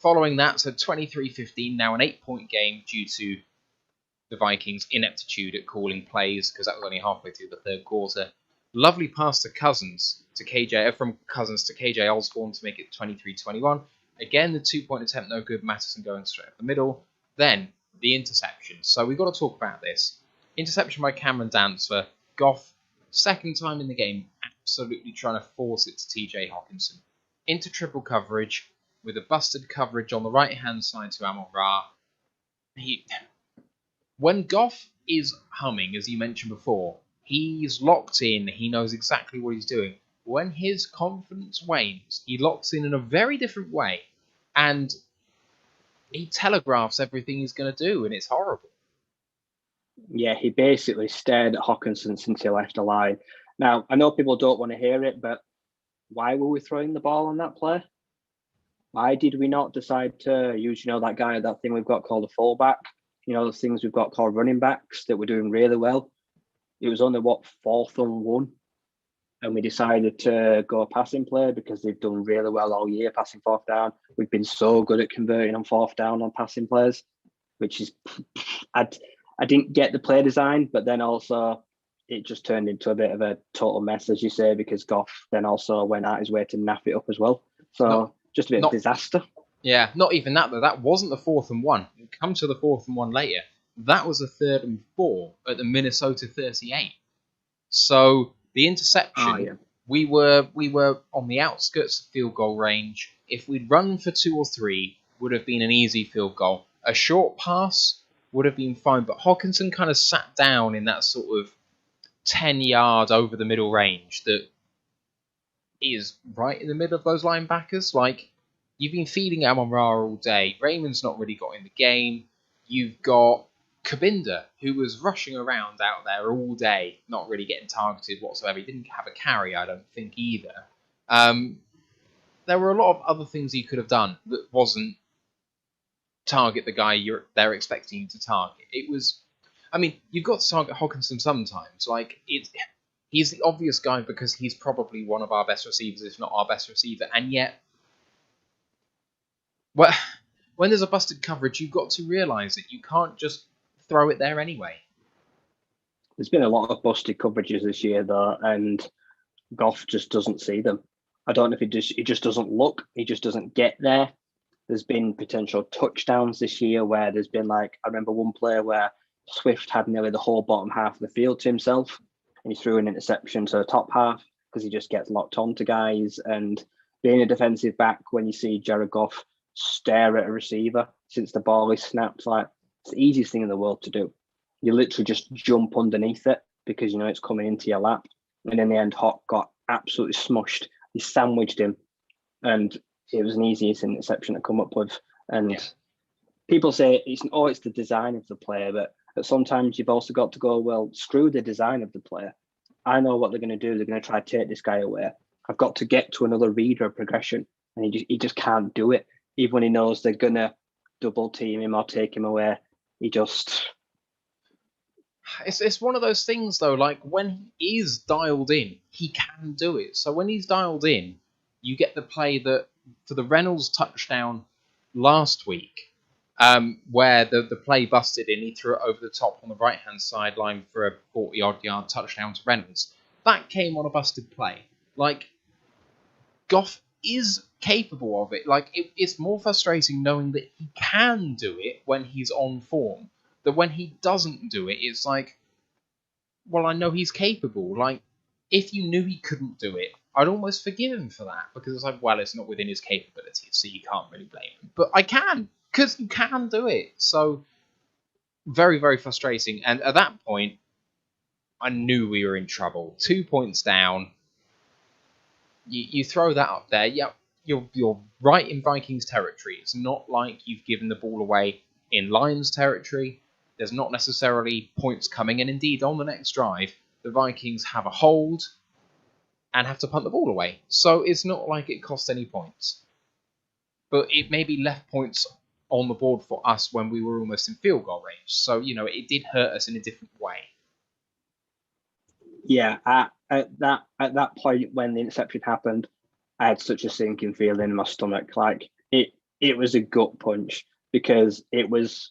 [SPEAKER 1] Following that, so 23-15, now an 8-point game due to the Vikings' ineptitude at calling plays, because that was only halfway through the third quarter. Lovely pass to Cousins to KJ, from Cousins to KJ Osborne to make it 23-21. Again, the 2-point attempt, no good. Matteson going straight up the middle. Then the interception. So we've got to talk about this. Interception by Cameron Dantzler. Goff, second time in the game, absolutely trying to force it to TJ Hawkinson. Into triple coverage with a busted coverage on the right-hand side to Amon-Ra. When Goff is humming, as you mentioned before, he's locked in, he knows exactly what he's doing. When his confidence wanes, he locks in a very different way, and he telegraphs everything he's going to do, and it's horrible.
[SPEAKER 2] Yeah, he basically stared at Hawkinson since he left the line. Now, I know people don't want to hear it, but why were we throwing the ball on that play? Why did we not decide to use, that guy, that thing we've got called a fullback? The things we've got called running backs that were doing really well. It was only, 4th and 1? And we decided to go passing play because they've done really well all year, passing 4th down. We've been so good at converting on 4th down on passing plays, which is, I didn't get the play design, but then also it just turned into a bit of a total mess, as you say, because Goff then also went out his way to naff it up as well. So just a bit of disaster.
[SPEAKER 1] Yeah, not even that, though. That wasn't the 4th and 1. We'll come to the 4th and 1 later. That was a 3rd and 4 at the Minnesota 38. So the interception, we were on the outskirts of field goal range. If we'd run for 2 or 3, would have been an easy field goal. A short pass would have been fine, but Hawkinson kind of sat down in that sort of 10-yard over the middle range that is right in the middle of those linebackers. Like, you've been feeding Amon-Ra all day. Raymond's not really got in the game. You've got Kabinda, who was rushing around out there all day, not really getting targeted whatsoever. He didn't have a carry, I don't think, either. There were a lot of other things he could have done that wasn't target the guy they're expecting you to target. It was, you've got to target Hawkinson sometimes. Like, he's the obvious guy because he's probably one of our best receivers, if not our best receiver, and yet, well, when there's a busted coverage, you've got to realise that you can't just throw it there anyway.
[SPEAKER 2] There's been a lot of busted coverages this year, though, and Goff just doesn't see them. I don't know if he just doesn't look. He just doesn't get there. There's been potential touchdowns this year where there's been, I remember one play where Swift had nearly the whole bottom half of the field to himself, and he threw an interception to the top half because he just gets locked on to guys. And being a defensive back, when you see Jared Goff stare at a receiver since the ball is snapped, it's the easiest thing in the world to do. You literally just jump underneath it because it's coming into your lap. And in the end, Hawk got absolutely smushed. He sandwiched him, and it was an easiest interception to come up with. And people say it's the design of the player, but sometimes you've also got to go, well, screw the design of the player. I know what they're going to do. They're going to try to take this guy away. I've got to get to another read or progression, and he just can't do it. Even when he knows they're going to double team him or take him away, he just...
[SPEAKER 1] It's one of those things, though, like, when he is dialed in, he can do it. So when he's dialed in, you get the play that, for the Reynolds touchdown last week, where the play busted and he threw it over the top on the right-hand sideline for a 40-odd yard touchdown to Reynolds. That came on a busted play. Like, Goff is capable of it. Like, it's more frustrating knowing that he can do it when he's on form. That when he doesn't do it, it's like, well, I know he's capable. Like, if you knew he couldn't do it, I'd almost forgive him for that, because it's like, well, it's not within his capabilities, so you can't really blame him. But I can, because you can do it. So, very, very frustrating. And at that point, I knew we were in trouble. 2 points down. You throw that up there. Yeah, you're right in Vikings territory. It's not like you've given the ball away in Lions territory. There's not necessarily points coming, and indeed, on the next drive, the Vikings have a hold and have to punt the ball away. So it's not like it cost any points. But it maybe left points on the board for us when we were almost in field goal range. So, it did hurt us in a different way.
[SPEAKER 2] Yeah, at that point when the interception happened, I had such a sinking feeling in my stomach. Like, it was a gut punch, because it was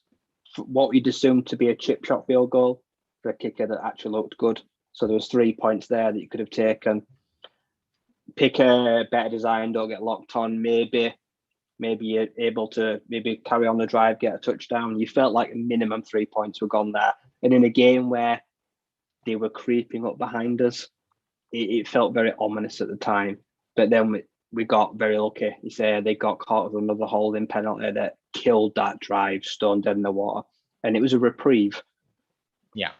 [SPEAKER 2] what you'd assumed to be a chip shot field goal for a kicker that actually looked good. So there was 3 points there that you could have taken. Pick a better design, don't get locked on. Maybe you're able to carry on the drive, get a touchdown. You felt like a minimum 3 points were gone there. And in a game where they were creeping up behind us, it felt very ominous at the time. But then we got very lucky. You say they got caught with another holding penalty that killed that drive, stone dead in the water. And it was a reprieve.
[SPEAKER 1] Yeah,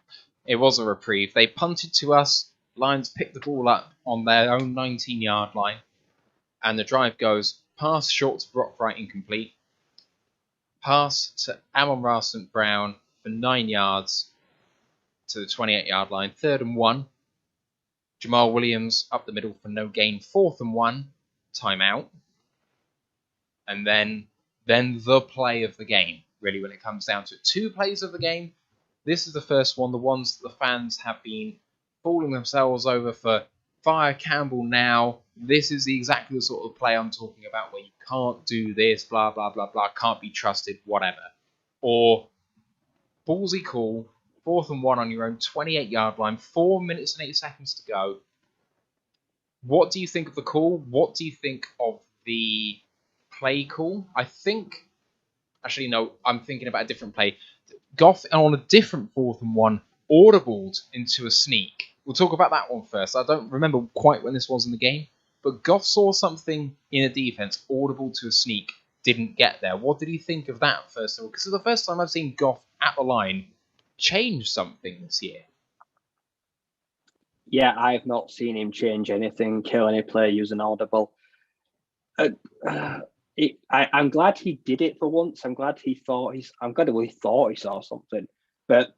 [SPEAKER 1] it was a reprieve. They punted to us. Lions picked the ball up on their own 19-yard line. And the drive goes pass short to Brock Wright, incomplete. Pass to Amon-Ra St. Brown for 9 yards to the 28-yard line. 3rd and 1. Jamal Williams up the middle for no gain. 4th and 1. Timeout. And then the play of the game, really, when it comes down to it. 2 plays of the game. This is the first one, the ones that the fans have been falling themselves over for. Fire Campbell now. This is exactly the sort of play I'm talking about, where you can't do this, blah, blah, blah, blah, can't be trusted, whatever. Or ballsy call, 4th and 1 on your own 28-yard line, 4 minutes and 8 seconds to go. What do you think of the call? What do you think of the play call? Actually, no, I'm thinking about a different play. Goff, on a different 4th and 1, audibled into a sneak. We'll talk about that one first. I don't remember quite when this was in the game, but Goff saw something in a defense, audible to a sneak, didn't get there. What did he think of that, first of all? Because it's the first time I've seen Goff at the line change something this year.
[SPEAKER 2] Yeah, I've not seen him change anything, kill any player using audible. I'm glad he did it for once. I'm glad he thought he saw something, but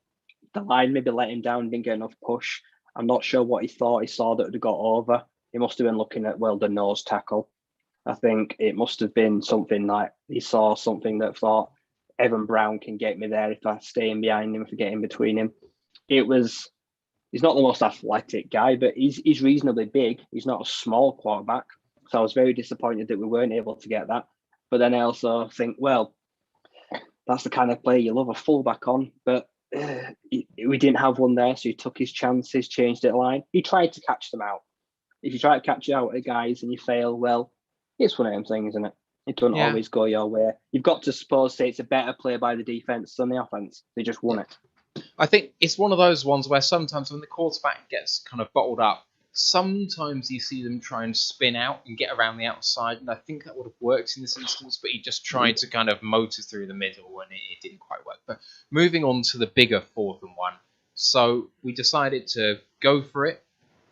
[SPEAKER 2] the line maybe let him down, didn't get enough push. I'm not sure what he thought he saw that would have got over. He must have been looking at, the nose tackle. I think it must have been something like he saw something that thought, Evan Brown can get me there if I stay in behind him, if I get in between him. He's not the most athletic guy, but he's reasonably big. He's not a small quarterback. So I was very disappointed that we weren't able to get that. But then I also think, that's the kind of play you love a fullback on. But we didn't have one there, so he took his chances, changed it line. He tried to catch them out. If you try to catch out at guys and you fail, it's one of them things, isn't it? It doesn't always go your way. You've got to say it's a better play by the defense than the offense. They just won it.
[SPEAKER 1] I think it's one of those ones where sometimes when the quarterback gets kind of bottled up, sometimes you see them try and spin out and get around the outside, and I think that would have worked in this instance, but he just tried to kind of motor through the middle, and it didn't quite work. But moving on to the bigger 4th and 1, So we decided to go for it.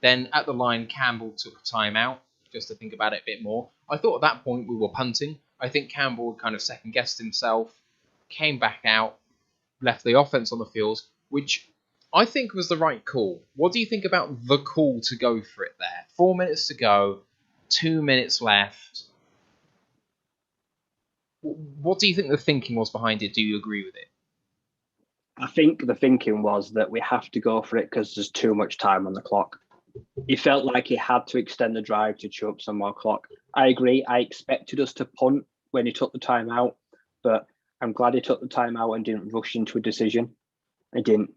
[SPEAKER 1] Then at the line, Campbell took a timeout just to think about it a bit more. I thought at that point we were punting. I think Campbell kind of second-guessed himself, came back out, left the offense on the field, which I think was the right call. What do you think about the call to go for it there? 4 minutes to go, 2 minutes left. What do you think the thinking was behind it? Do you agree with it?
[SPEAKER 2] I think the thinking was that we have to go for it because there's too much time on the clock. He felt like he had to extend the drive to chew up some more clock. I agree. I expected us to punt when he took the time out, but I'm glad he took the time out and didn't rush into a decision. I didn't.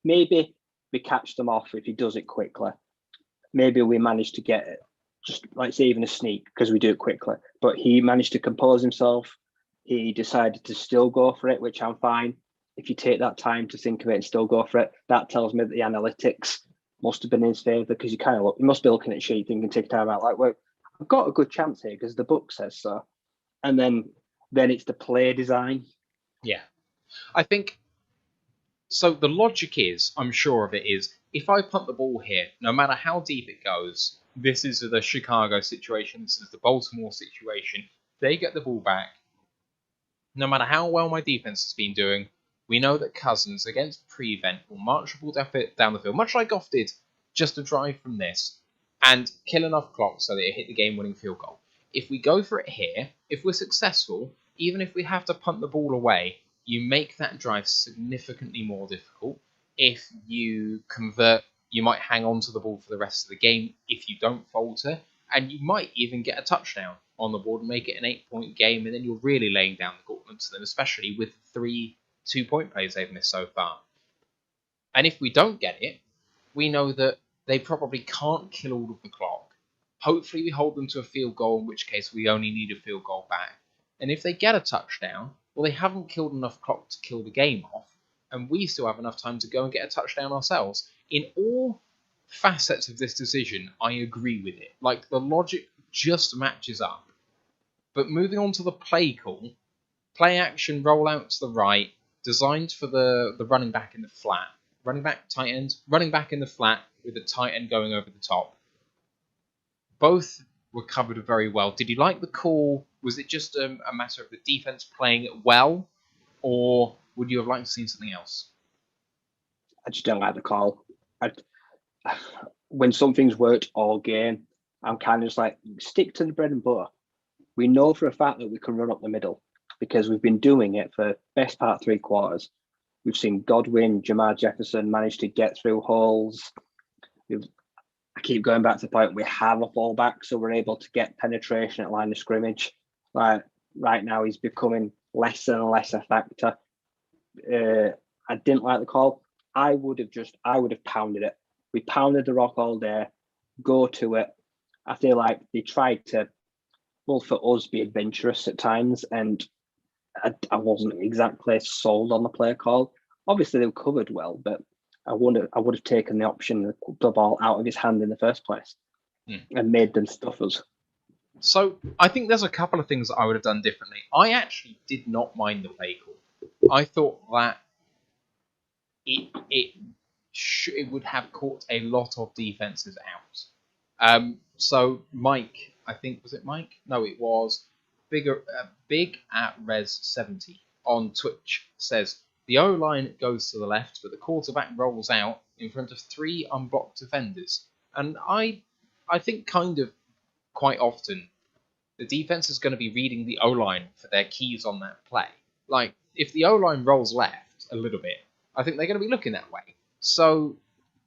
[SPEAKER 2] Maybe we catch them off if he does it quickly. Maybe we manage to get it, just like say even a sneak because we do it quickly. But he managed to compose himself. He decided to still go for it, which I'm fine. If you take that time to think of it and still go for it, that tells me that the analytics must have been in his favour because you must be looking at sheet thinking take time out like, well, I've got a good chance here because the book says so. And then it's the play design.
[SPEAKER 1] Yeah. I think, so the logic is, I'm sure of it, is if I punt the ball here, no matter how deep it goes, this is the Chicago situation, this is the Baltimore situation, they get the ball back, no matter how well my defense has been doing, we know that Cousins, against prevent, will march the ball down the field, much like Goff did, just a drive from this, and kill enough clock so that it hit the game-winning field goal. If we go for it here, if we're successful, even if we have to punt the ball away, you make that drive significantly more difficult. If you convert, you might hang on to the ball for the rest of the game if you don't falter, and you might even get a touchdown on the board and make it an 8-point game, and then you're really laying down the gauntlet to them, especially with 3 2-point plays they've missed so far. And if we don't get it, we know that they probably can't kill all of the clock. Hopefully we hold them to a field goal, in which case we only need a field goal back. And if they get a touchdown, well, they haven't killed enough clock to kill the game off, and we still have enough time to go and get a touchdown ourselves. In all facets of this decision, I agree with it. Like, the logic just matches up. But moving on to the play call, play action, roll out to the right, designed for the running back in the flat. Running back, tight end, running back in the flat with the tight end going over the top. Both were covered very well. Did you like the call? Was it just a matter of the defense playing it well, or would you have liked to see something else?
[SPEAKER 2] I just don't like the call. When something's worked all game, I'm kind of just like, stick to the bread and butter. We know for a fact that we can run up the middle because we've been doing it for best part 3 quarters. We've seen Godwin, Jamar Jefferson manage to get through holes. I keep going back to the point we have a fallback, so we're able to get penetration at line of scrimmage. Like right now, he's becoming less and less a factor. I didn't like the call. I would have pounded it. We pounded the rock all day. Go to it. I feel like they tried to, well, for us, be adventurous at times, and I wasn't exactly sold on the play call. Obviously, they were covered well, but I would have taken the option to put the ball out of his hand in the first place and made them stuff us.
[SPEAKER 1] So I think there's a couple of things that I would have done differently. I actually did not mind the play call. I thought that it would have caught a lot of defenses out. So Mike, I think, was it Mike? No, it was Big at Res 70 on Twitch says the O-line goes to the left, but the quarterback rolls out in front of 3 unblocked defenders. And I think kind of quite often the defense is going to be reading the O-line for their keys on that play. Like, if the O-line rolls left a little bit, I think they're going to be looking that way. So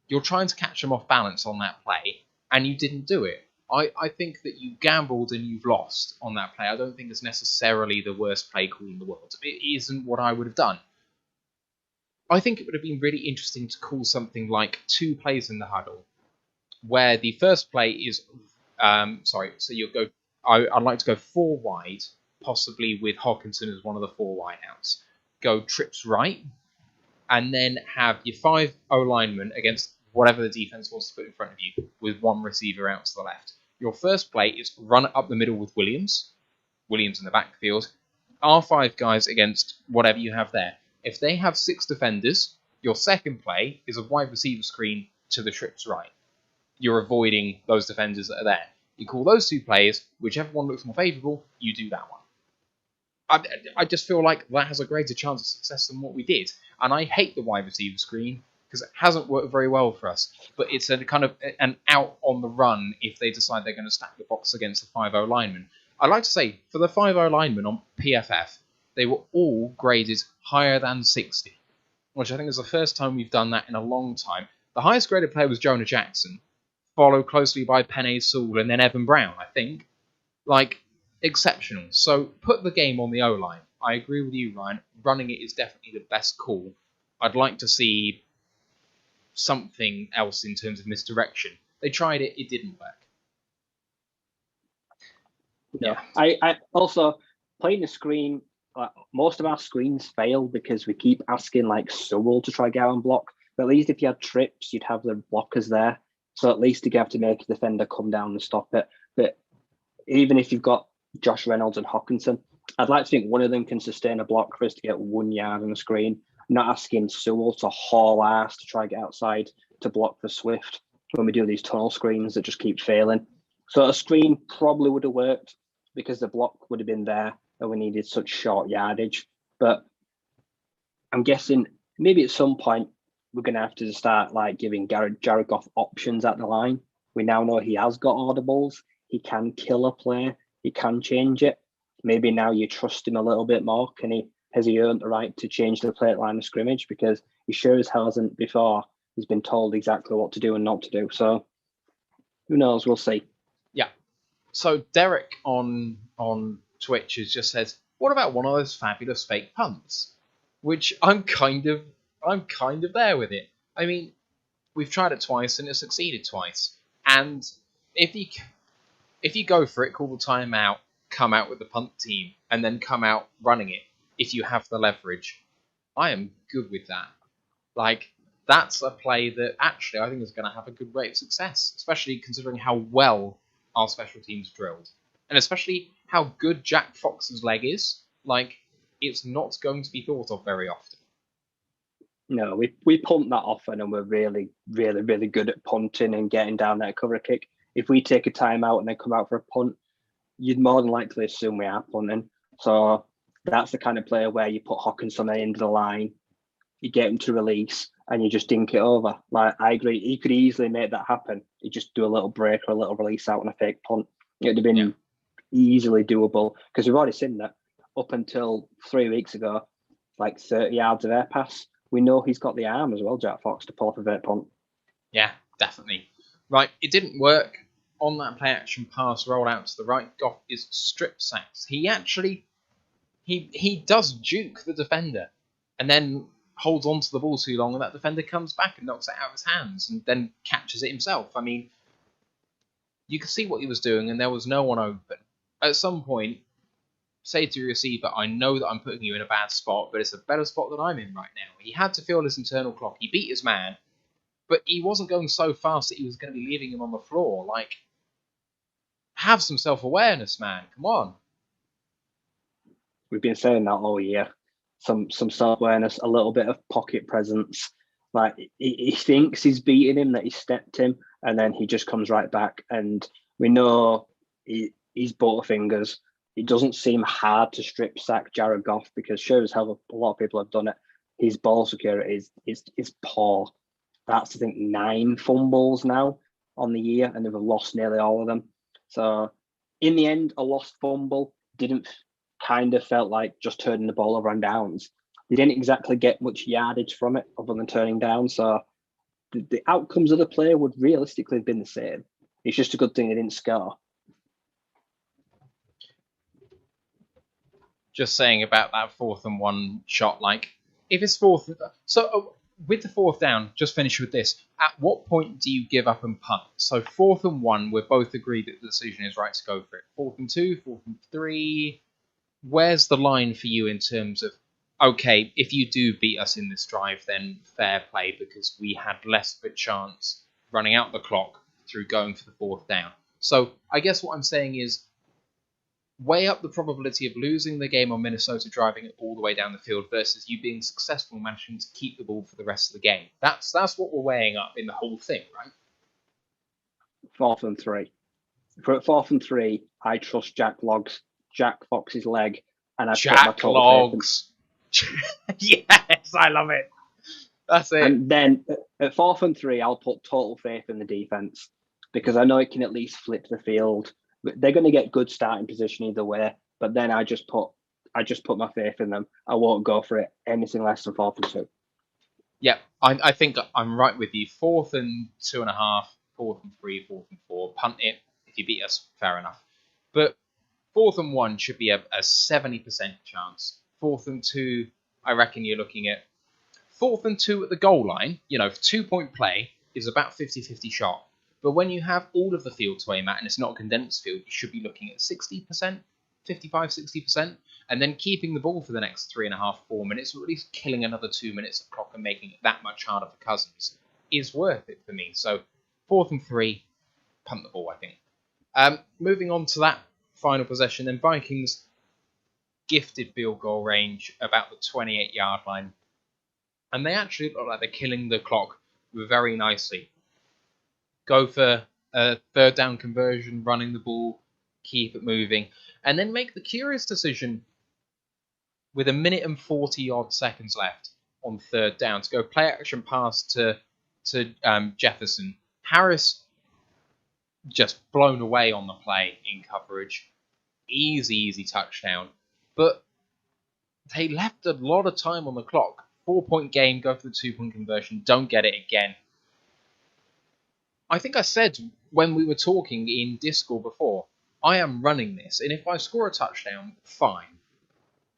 [SPEAKER 1] you're trying to catch them off balance on that play, and you didn't do it. I think that you gambled and you've lost on that play. I don't think it's necessarily the worst play call in the world. It isn't what I would have done. I think it would have been really interesting to call something like 2 plays in the huddle, where the first play is, so you'll go, I'd like to go 4 wide, possibly with Hawkinson as one of the 4 wideouts. Go trips right, and then have your 5 O-linemen against whatever the defense wants to put in front of you, with 1 receiver out to the left. Your first play is run up the middle with Williams in the backfield, our 5 guys against whatever you have there. If they have 6 defenders, Your second play is a wide receiver screen to the trip's right. You're avoiding those defenders that are there. You call those two plays, whichever one looks more favourable, you do that one. I just feel like that has a greater chance of success than what we did. And I hate the wide receiver screen because it hasn't worked very well for us. But it's a kind of an out on the run if they decide they're going to stack the box against the 5-0 lineman. I'd like to say, for the 5-0 linemen on PFF, they were all graded higher than 60, which I think is the first time we've done that in a long time. The highest graded player was Jonah Jackson, followed closely by Penei Sewell and then Evan Brown, I think. Like, exceptional. So put the game on the O-line. I agree with you, Ryan. Running it is definitely the best call. I'd like to see something else in terms of misdirection. They tried it, it didn't work.
[SPEAKER 2] Yeah. I also, playing the screen, most of our screens fail because we keep asking like Sewell to try get out and block. But at least if you had trips, you'd have the blockers there. So at least you have to make a defender come down and stop it. But even if you've got Josh Reynolds and Hockenson, I'd like to think one of them can sustain a block for us to get 1 yard on the screen. I'm not asking Sewell to haul ass to try to get outside to block for Swift when we do these tunnel screens that just keep failing. So a screen probably would have worked because the block would have been there and we needed such short yardage. But I'm guessing maybe at some point we're going to have to start like giving Jared Goff options at the line. We now know he has got audibles. He can kill a play. He can change it. Maybe now you trust him a little bit more. Has he earned the right to change the play at line of scrimmage? Because he sure as hell hasn't before. He's been told exactly what to do and not to do. So who knows? We'll see.
[SPEAKER 1] Yeah. So Derek on Twitch has just said, what about one of those fabulous fake punts? Which I'm kind of there with it. I mean, we've tried it twice and it succeeded twice. And if you go for it, call the timeout, come out with the punt team, and then come out running it, if you have the leverage, I am good with that. Like, that's a play that actually I think is going to have a good rate of success, especially considering how well our special teams drilled. And especially how good Jack Fox's leg is. Like, it's not going to be thought of very often.
[SPEAKER 2] No, we punt that often and we're really, really, really good at punting and getting down there to cover a kick. If we take a timeout and then come out for a punt, you'd more than likely assume we are punting. So that's the kind of player where you put Hawkins on the end of the line, you get him to release, and you just dink it over. Like, I agree, he could easily make that happen. You just do a little break or a little release out on a fake punt. It would have been easily doable because we've already seen that up until 3 weeks ago, like 30 yards of air pass. We know he's got the arm as well, Jack Fox, to pull off a fake punt.
[SPEAKER 1] Yeah, definitely. Right, it didn't work. On that play action pass roll out to the right, Goff is strip sacked. He actually he does juke the defender and then holds on to the ball too long, and that defender comes back and knocks it out of his hands and then catches it himself. I mean, you could see what he was doing and there was no one open. At some point, say to your receiver, I know that I'm putting you in a bad spot, but it's a better spot than I'm in right now. He had to feel his internal clock. He beat his man, but he wasn't going so fast that he was going to be leaving him on the floor. Like, have some self-awareness, man. Come on.
[SPEAKER 2] We've been saying that all year. Some self-awareness, a little bit of pocket presence. Like, he thinks he's beating him, that he stepped him, and then he just comes right back. And we know he's butterfingers. It doesn't seem hard to strip sack Jared Goff because sure as hell a lot of people have done it. His ball security is poor. That's, I think, 9 fumbles now on the year, and they've lost nearly all of them. So in the end, a lost fumble didn't kind of felt like just turning the ball over on downs. They didn't exactly get much yardage from it other than turning down. So the outcomes of the play would realistically have been the same. It's just a good thing they didn't score.
[SPEAKER 1] Just saying about that 4th and 1 shot, like, if it's 4th... So, with the 4th down, just finish with this. At what point do you give up and punt? So 4th and 1, we're both agreed that the decision is right to go for it. 4th and 2, 4th and 3... Where's the line for you in terms of, okay, if you do beat us in this drive, then fair play because we had less of a chance running out the clock through going for the 4th down. So I guess what I'm saying is, weigh up the probability of losing the game on Minnesota driving it all the way down the field versus you being successful managing to keep the ball for the rest of the game. That's what we're weighing up in the whole thing, right?
[SPEAKER 2] 4th and 3. For 4th and 3, I trust Jack Fox's leg, and I put my
[SPEAKER 1] Jack
[SPEAKER 2] total
[SPEAKER 1] Logs. Yes, I love it. That's it.
[SPEAKER 2] And then at 4th and 3, I'll put total faith in the defense because I know it can at least flip the field. They're going to get good starting position either way. But then I just put my faith in them. I won't go for it anything less than 4th and 2.
[SPEAKER 1] Yeah, I think I'm right with you. 4th and 2.5, 4th and 3, 4th and 4. Punt it. If you beat us, fair enough. But 4th and 1 should be a 70% chance. 4th and 2, I reckon you're looking at 4th and 2 at the goal line. 2-point play is about 50-50 shot. But when you have all of the field to aim at and it's not a condensed field, you should be looking at 60%, 55-60%, and then keeping the ball for the next 3.5, 4 minutes, or at least killing another 2 minutes of clock and making it that much harder for Cousins is worth it for me. So 4th and 3, punt the ball, I think. Moving on to that final possession, then Vikings gifted field goal range about the 28-yard line. And they actually look like they're killing the clock very nicely. Go for a 3rd down conversion, running the ball, keep it moving, and then make the curious decision with 1 minute and 40-odd seconds left on 3rd down to go play action pass to Jefferson. Harris just blown away on the play in coverage. Easy touchdown. But they left a lot of time on the clock. 4-point game, go for the 2-point conversion, don't get it again. I think I said when we were talking in Discord before, I am running this, and if I score a touchdown, fine.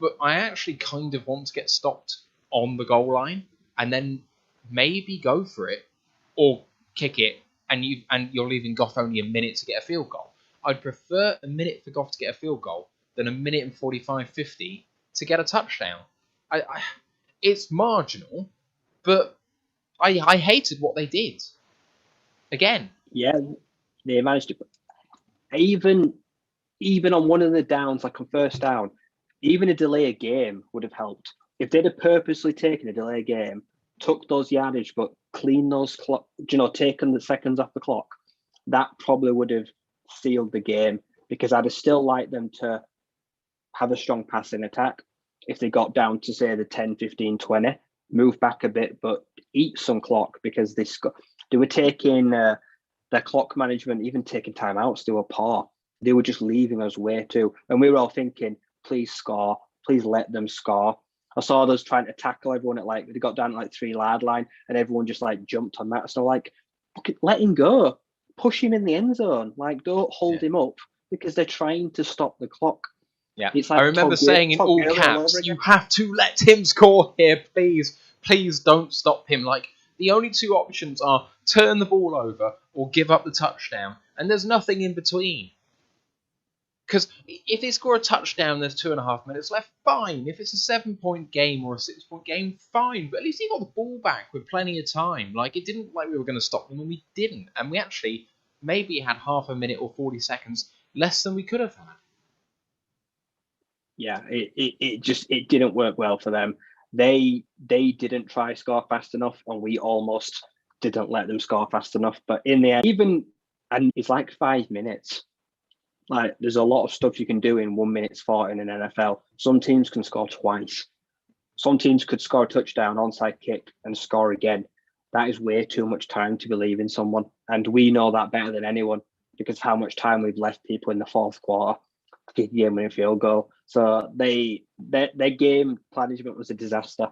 [SPEAKER 1] But I actually kind of want to get stopped on the goal line, and then maybe go for it, or kick it, and you're leaving Goff only a minute to get a field goal. I'd prefer a minute for Goff to get a field goal than 1 minute and 45, 50 to get a touchdown. It's marginal, but I hated what they did. Again.
[SPEAKER 2] Yeah, they managed to. Even on one of the downs, like on 1st down, even a delay of game would have helped. If they'd have purposely taken a delay game, took those yardage, but cleaned those taken the seconds off the clock, that probably would have sealed the game because I'd have still liked them to have a strong passing attack. If they got down to, say, the 10, 15, 20, move back a bit, but eat some clock because they were taking their clock management, even taking timeouts, they were poor. They were just leaving us way too. And we were all thinking, please score, please let them score. I saw those trying to tackle everyone at they got down to 3-yard line and everyone just jumped on that. So let him go. Push him in the end zone. Don't hold him up because they're trying to stop the clock.
[SPEAKER 1] Yeah, I remember saying in all caps, you have to let him score here, please. Please don't stop him. The only 2 options are turn the ball over or give up the touchdown, and there's nothing in between. Because if they score a touchdown, there's 2.5 minutes left, fine. If it's a 7-point game or a 6-point game, fine. But at least he got the ball back with plenty of time. It didn't look like we were going to stop them, and we didn't. And we actually maybe had half a minute or 40 seconds less than we could have had.
[SPEAKER 2] Yeah, it didn't work well for them. They didn't try score fast enough, and we almost didn't let them score fast enough. But in the end, and it's 5 minutes. There's a lot of stuff you can do in 1 minute 40 in an NFL. Some teams can score twice. Some teams could score a touchdown, onside kick, and score again. That is way too much time to believe in someone. And we know that better than anyone because of how much time we've left people in the 4th quarter to kick a game-winning field goal. So their game management was a disaster.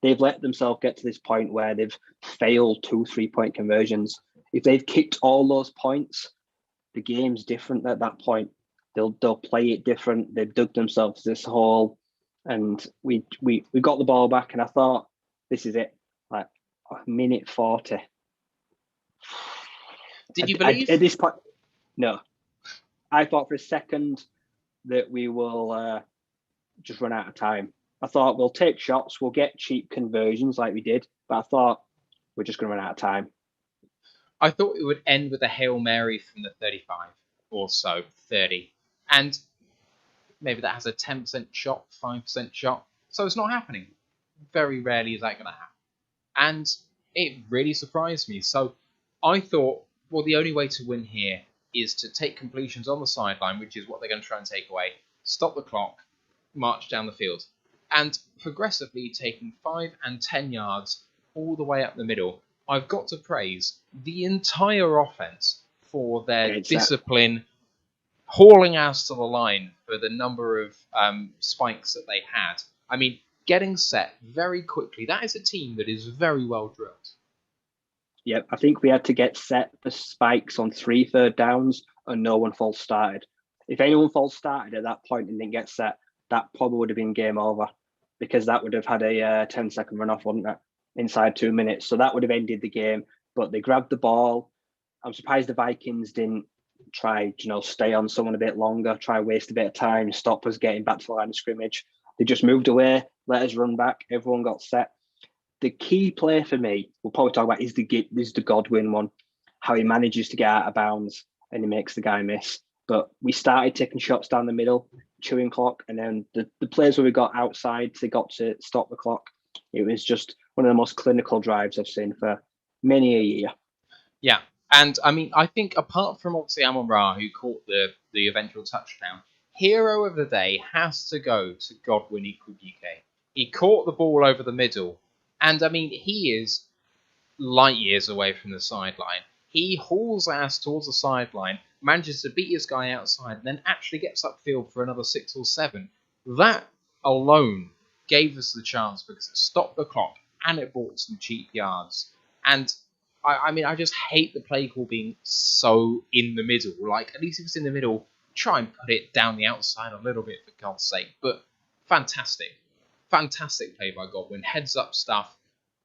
[SPEAKER 2] They've let themselves get to this point where they've failed 2 3-point conversions. If they've kicked all those points, the game's different at that point. They'll play it different. They've dug themselves this hole, and we got the ball back. And I thought, this is it. 1 minute 40.
[SPEAKER 1] Did you believe
[SPEAKER 2] at this point? No, I thought for a second that we will just run out of time. I thought we'll take shots, we'll get cheap conversions like we did, but I thought we're just going to run out of time.
[SPEAKER 1] I thought it would end with a Hail Mary from the 35 or so, 30. And maybe that has a 10% shot, 5% shot. So it's not happening. Very rarely is that going to happen. And it really surprised me. So I thought, well, the only way to win here is to take completions on the sideline, which is what they're going to try and take away, stop the clock, march down the field, and progressively taking 5 and 10 yards all the way up the middle. I've got to praise the entire offense for their discipline, hauling us to the line for the number of spikes that they had. I mean, getting set very quickly. That is a team that is very well drilled.
[SPEAKER 2] Yep, I think we had to get set for spikes on 3 third downs and no one false started. If anyone false started at that point and didn't get set, that probably would have been game over, because that would have had a 10-second runoff, wouldn't it, inside 2 minutes. So that would have ended the game. But they grabbed the ball. I'm surprised the Vikings didn't try, stay on someone a bit longer, try waste a bit of time, stop us getting back to the line of scrimmage. They just moved away, let us run back. Everyone got set. The key play for me, we'll probably talk about, is the Godwin one, how he manages to get out of bounds and he makes the guy miss. But we started taking shots down the middle, chewing clock, and then the plays where we got outside, they got to stop the clock. It was just one of the most clinical drives I've seen for many a year.
[SPEAKER 1] Yeah, and I mean, I think apart from obviously Amon-Ra, who caught the eventual touchdown, hero of the day has to go to Godwin Igwebuike. He caught the ball over the middle, and I mean, he is light years away from the sideline. He hauls ass towards the sideline, manages to beat his guy outside, and then actually gets upfield for another 6 or 7. That alone gave us the chance because it stopped the clock and it brought some cheap yards. And I mean, I just hate the play call being so in the middle. Like, at least if it's in the middle, try and put it down the outside a little bit, for God's sake. But fantastic play by Godwin. Heads up stuff.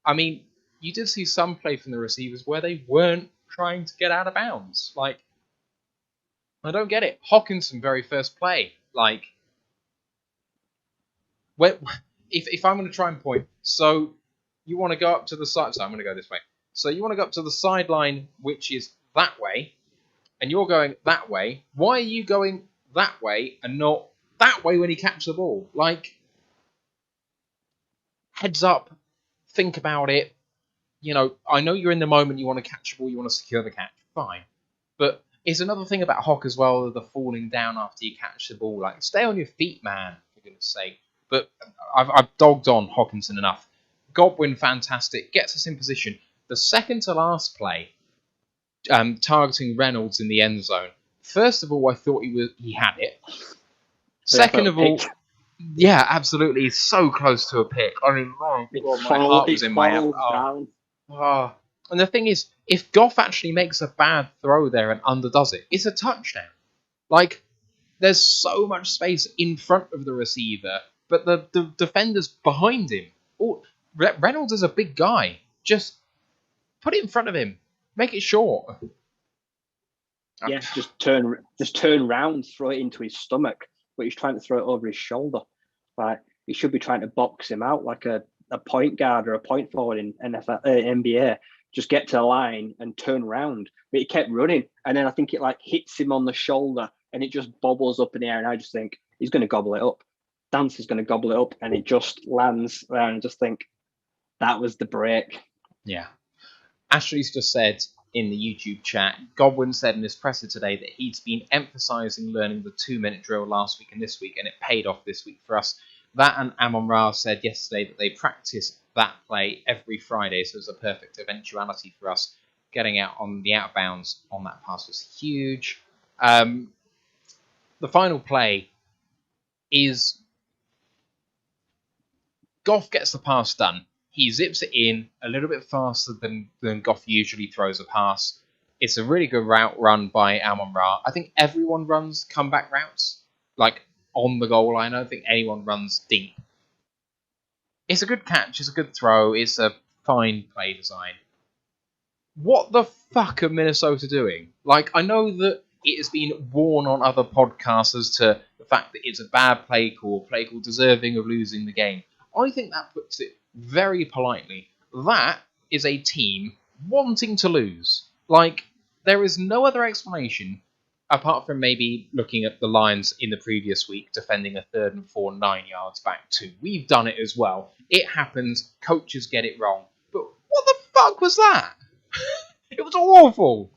[SPEAKER 1] I mean, you did see some play from the receivers where they weren't trying to get out of bounds. Like, I don't get it. Hawkinson, very first play. Like, if I'm going to try and point, so you want to go up to the side. So I'm going to go this way. So you want to go up to the sideline, which is that way, and you're going that way. Why are you going that way and not that way when you catch the ball? Like, heads up, think about it. I know you're in the moment, you want to catch the ball, you want to secure the catch, fine. But it's another thing about Hawk as well, the falling down after you catch the ball. Like, stay on your feet, man, for goodness sake. But I've dogged on Hawkinson enough. Godwin, fantastic, gets us in position. The second to last play, targeting Reynolds in the end zone. First of all, I thought he had it. Second of all, yeah, absolutely, he's so close to a pick. I mean, my heart was in my hand. And the thing is, if Goff actually makes a bad throw there and underdoes it, it's a touchdown. Like, there's so much space in front of the receiver, but the defender's behind him. Reynolds is a big guy. Just put it in front of him. Make it short.
[SPEAKER 2] Yeah, just turn round, throw it into his stomach, but he's trying to throw it over his shoulder. Like, he should be trying to box him out like a point guard or a point forward in NBA. Just get to the line and turn round. But he kept running, and then I think it hits him on the shoulder, and it just bobbles up in the air. And I just think he's going to gobble it up. Dance is going to gobble it up, and it just lands there. And I just think that was the break.
[SPEAKER 1] Yeah. Ashley's just said in the YouTube chat, Godwin said in his presser today that he's been emphasising learning the 2-minute drill last week and this week, and it paid off this week for us. That and Amon-Ra said yesterday that they practice that play every Friday, so it's a perfect eventuality for us. Getting out on the out of bounds on that pass was huge. The final play is Goff gets the pass done. He zips it in a little bit faster than Goff usually throws a pass. It's a really good route run by Amon-Ra. I think everyone runs comeback routes, like on the goal line. I don't think anyone runs deep. It's a good catch. It's a good throw. It's a fine play design. What the fuck are Minnesota doing? Like, I know that it has been worn on other podcasts as to the fact that it's a bad play call deserving of losing the game. I think that puts it very politely. That is a team wanting to lose. Like, there is no other explanation apart from maybe looking at the Lions in the previous week, defending a 3rd and 4, 9 yards back too. We've done it as well. It happens. Coaches get it wrong. But what the fuck was that? It was awful.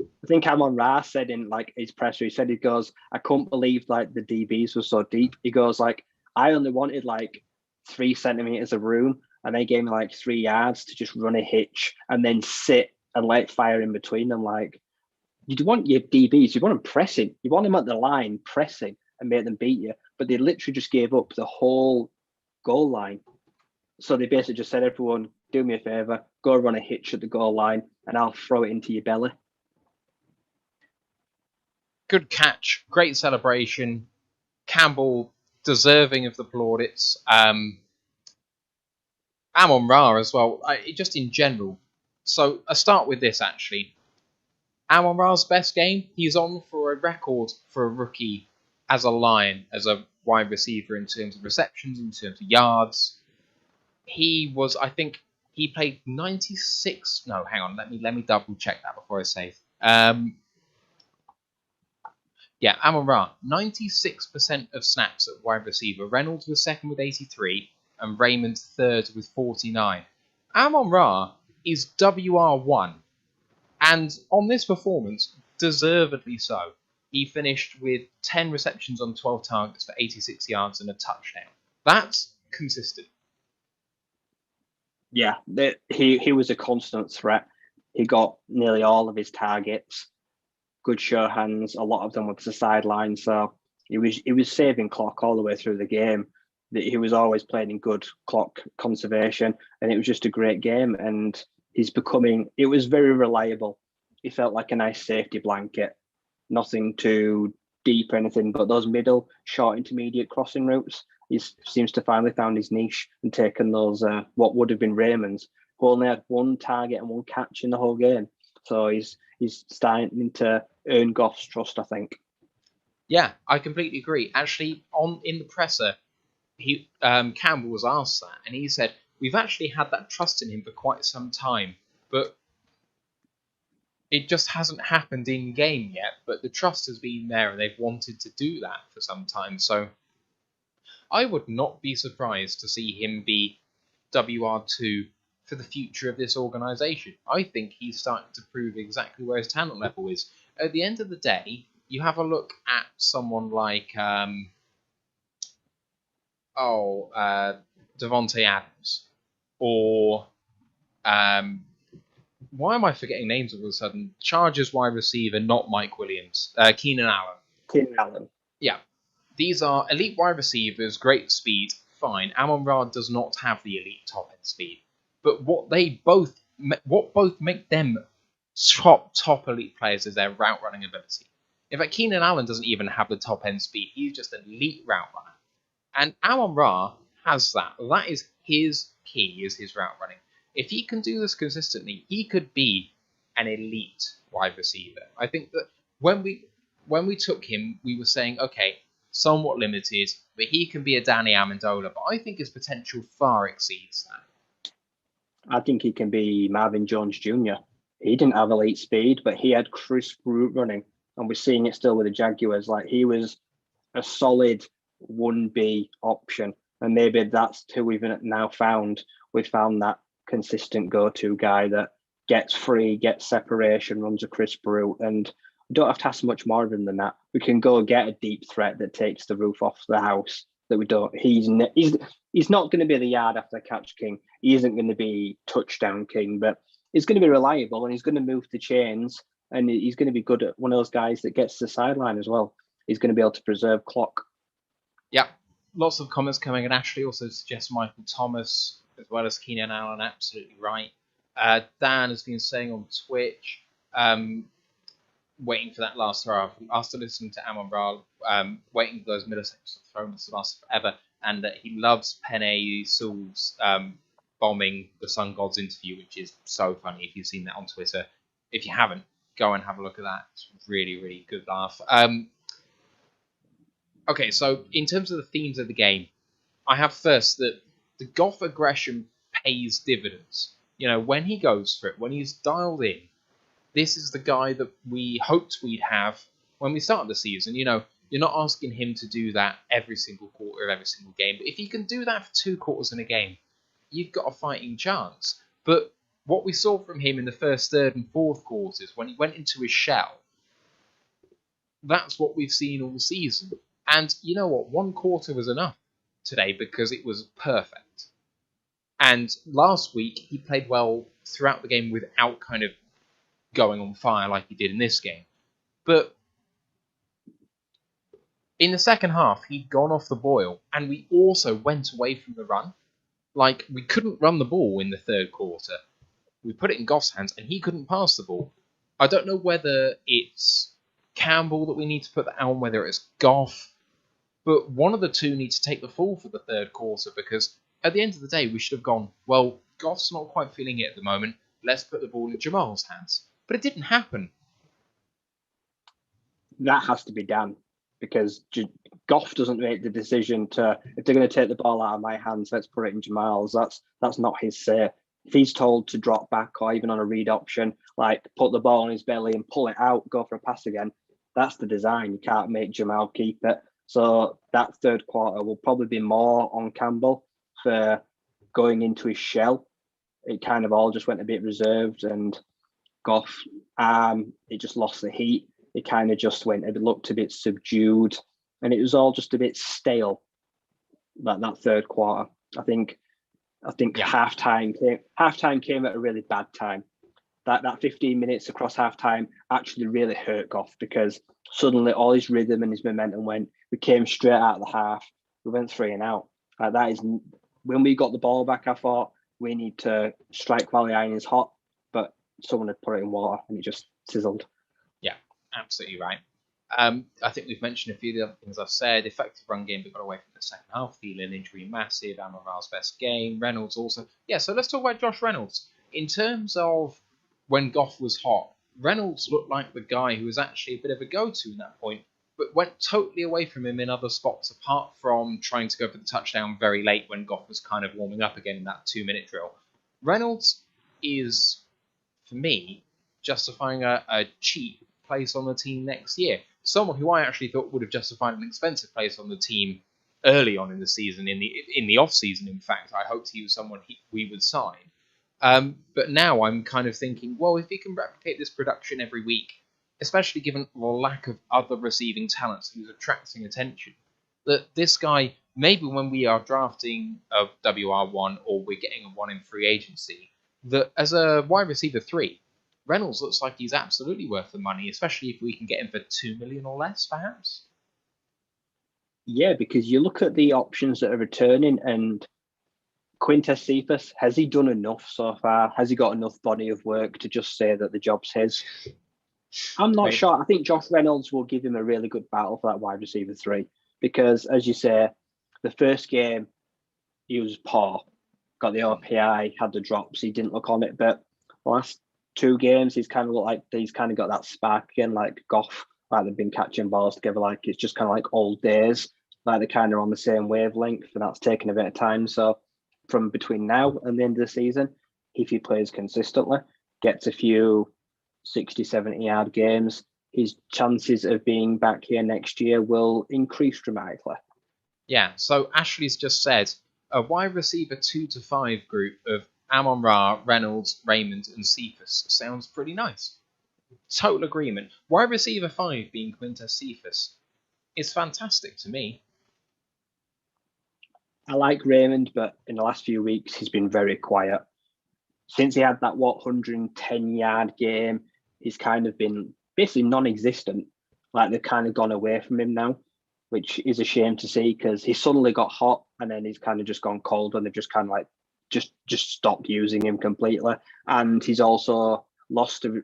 [SPEAKER 2] I think Amon Ra said in like his presser, he goes, I couldn't believe like the DBs were so deep. He goes like, I only wanted like 3 centimeters of room, and they gave me like 3 yards to just run a hitch and then sit and let fire in between them. Like, you want your DBs, you want them pressing, you want them at the line pressing and make them beat you. But they literally just gave up the whole goal line. So they basically just said, everyone, do me a favor, go run a hitch at the goal line, and I'll throw it into your belly.
[SPEAKER 1] Good catch, great celebration. Campbell deserving of the plaudits. Amon Ra as well, just in general. So I start with this actually. Amon Ra's best game, he's on for a record for a rookie as a Lion, as a wide receiver in terms of receptions, in terms of yards. He was, I think, he played 96. No, hang on, let me double check that before I say. Yeah, Amon Ra, 96% of snaps at wide receiver. Reynolds was second with 83, and Raymond third with 49. Amon Ra is WR1, and on this performance, deservedly so. He finished with 10 receptions on 12 targets for 86 yards and a touchdown. That's consistent.
[SPEAKER 2] Yeah, he was a constant threat. He got nearly all of his targets. Good show hands. A lot of them were to the sideline, so he was saving clock all the way through the game. He was always playing in good clock conservation, and it was just a great game. And it was very reliable. He felt like a nice safety blanket. Nothing too deep or anything, but those middle, short, intermediate crossing routes, he seems to finally found his niche and taken those what would have been Raymond's, who only had 1 target and 1 catch in the whole game. So he's starting to earn Goff's trust, I think.
[SPEAKER 1] Yeah, I completely agree. Actually, in the presser, Campbell was asked that, and he said, we've actually had that trust in him for quite some time, but it just hasn't happened in game yet. But the trust has been there, and they've wanted to do that for some time. So I would not be surprised to see him be WR2 for the future of this organisation. I think he's starting to prove exactly where his talent level is. At the end of the day, you have a look at someone like Devontae Adams, or why am I forgetting names all of a sudden? Chargers wide receiver, not Mike Williams, Keenan Allen.
[SPEAKER 2] Keenan Allen.
[SPEAKER 1] Yeah, these are elite wide receivers, great speed, fine. Amon Ra does not have the elite top end speed, but what both make them top elite players is their route running ability. In fact, Keenan Allen doesn't even have the top end speed; he's just an elite route runner, and Amon Ra has that. That is his key, is his route running. If he can do this consistently, he could be an elite wide receiver. I think that when we took him, we were saying, okay, somewhat limited, but he can be a Danny Amendola. But I think his potential far exceeds that.
[SPEAKER 2] I think he can be Marvin Jones Jr. He didn't have elite speed, but he had crisp route running, and we're seeing it still with the Jaguars. Like, he was a solid 1B option, and maybe that's who we've now found. We've found that consistent go-to guy that gets free, gets separation, runs a crisp route, and we don't have to ask much more of him than that. We can go get a deep threat that takes the roof off the house that we don't. He's not going to be the yard after catch king. He isn't going to be touchdown king, but he's going to be reliable, and he's going to move the chains, and he's going to be good at one of those guys that gets to the sideline as well. He's going to be able to preserve clock.
[SPEAKER 1] Yeah, lots of comments coming, and Ashley also suggests Michael Thomas as well as Keenan Allen. Absolutely right. Dan has been saying on Twitch, waiting for that last throw. After listening to Amon Ra, waiting for those milliseconds to throw to last forever, and that he loves Penei Sewell's bombing the Sun Gods interview, which is so funny. If you've seen that on Twitter, if you haven't, go and have a look at that. It's really, really good laugh. Okay, so in terms of the themes of the game, I have first that the Goff aggression pays dividends. You know, when he goes for it, when he's dialed in, this is the guy that we hoped we'd have when we started the season, you're not asking him to do that every single quarter of every single game. But if he can do that for 2 quarters in a game, you've got a fighting chance. But what we saw from him in the first, third, and fourth quarters, when he went into his shell, that's what we've seen all season. And you know what? 1 quarter was enough today because it was perfect. And last week, he played well throughout the game without kind of going on fire like he did in this game. But in the second half, he'd gone off the boil, and we also went away from the run. Like, we couldn't run the ball in the third quarter. We put it in Goff's hands, and he couldn't pass the ball. I don't know whether it's Campbell that we need to put that on, whether it's Goff, but one of the two needs to take the fall for the third quarter, because at the end of the day, we should have gone, well, Goff's not quite feeling it at the moment, let's put the ball in Jamal's hands. But it didn't happen.
[SPEAKER 2] That has to be Dan, because Goff doesn't make the decision to, if they're going to take the ball out of my hands, let's put it in Jamal's. That's not his say. If he's told to drop back or even on a read option, like put the ball on his belly and pull it out, go for a pass again, that's the design. You can't make Jamal keep it. So that third quarter will probably be more on Campbell for going into his shell. It kind of all just went a bit reserved, and Goff, it just lost the heat. It kind of just it looked a bit subdued, and it was all just a bit stale. That third quarter, I think halftime came at a really bad time. That 15 minutes across halftime actually really hurt Goff, because suddenly all his rhythm and his momentum went. We came straight out of the half. We went 3 and out. That is when we got the ball back. I thought we need to strike while the iron is hot, but someone had put it in water and it just sizzled.
[SPEAKER 1] Yeah, absolutely right. I think we've mentioned a few of the other things I've said. Effective run game, but got away from the second half. Thielen injury massive. Amon-Ra's best game. Reynolds also. Yeah, so let's talk about Josh Reynolds. In terms of when Goff was hot, Reynolds looked like the guy who was actually a bit of a go-to in that point, but went totally away from him in other spots, apart from trying to go for the touchdown very late when Goff was kind of warming up again in that 2-minute drill. Reynolds is, for me, justifying a cheap place on the team next year. Someone who I actually thought would have justified an expensive place on the team early on in the season, in the off-season, in fact. I hoped he was someone we would sign. But now I'm kind of thinking, well, if he can replicate this production every week, especially given the lack of other receiving talents who's attracting attention, that this guy, maybe when we are drafting a WR1 or we're getting a 1 in free agency, that as a wide receiver 3, Reynolds looks like he's absolutely worth the money, especially if we can get him for $2 million or less, perhaps.
[SPEAKER 2] Yeah, because you look at the options that are returning, and Quintez Cephas, has he done enough so far? Has he got enough body of work to just say that the job's his? I'm not sure. I think Josh Reynolds will give him a really good battle for that wide receiver 3, because, as you say, the first game, he was poor, got the OPI, had the drops, he didn't look on it, but the last 2 games, he's kind of looked like he's kind of got that spark again, like Goff, like they've been catching balls together, like it's just kind of like old days, like they're kind of on the same wavelength, and that's taken a bit of time. So from between now and the end of the season, if he plays consistently, gets a few 60, 70-yard games, his chances of being back here next year will increase dramatically.
[SPEAKER 1] Yeah, so Ashley's just said a wide receiver 2 to 5 group of Amon-Ra, Reynolds, Raymond, and Cephas sounds pretty nice. Total agreement. Wide receiver 5 being Quintez Cephas is fantastic to me.
[SPEAKER 2] I like Raymond, but in the last few weeks, he's been very quiet. Since he had that 110-yard game, he's kind of been basically non-existent. Like they've kind of gone away from him now, which is a shame to see, because he suddenly got hot and then he's kind of just gone cold, and they've just kind of like just stopped using him completely. And he's also lost a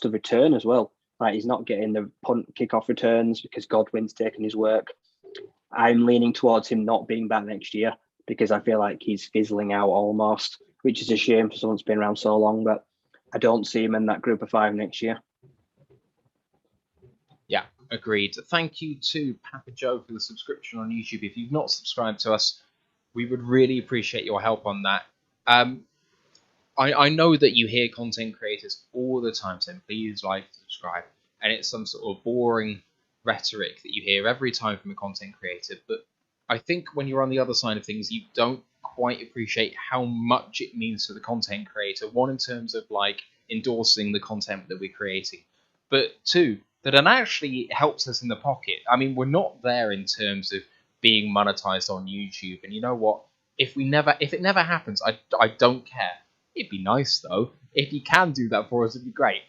[SPEAKER 2] return as well. Like he's not getting the punt kickoff returns because Godwin's taking his work. I'm leaning towards him not being back next year, because I feel like he's fizzling out almost, which is a shame for someone that's been around so long, but I don't see him in that group of 5 next year.
[SPEAKER 1] Yeah, agreed. Thank you to Papa Joe for the subscription on YouTube. If you've not subscribed to us, we would really appreciate your help on that. I know that you hear content creators all the time saying, please like, subscribe, and it's some sort of boring rhetoric that you hear every time from a content creator, but I think when you're on the other side of things, you don't quite appreciate how much it means to the content creator. One, in terms of like endorsing the content that we're creating, but two, that it actually helps us in the pocket. I mean, we're not there in terms of being monetized on YouTube, and you know what? If it never happens, I don't care. It'd be nice though. If you can do that for us, it'd be great.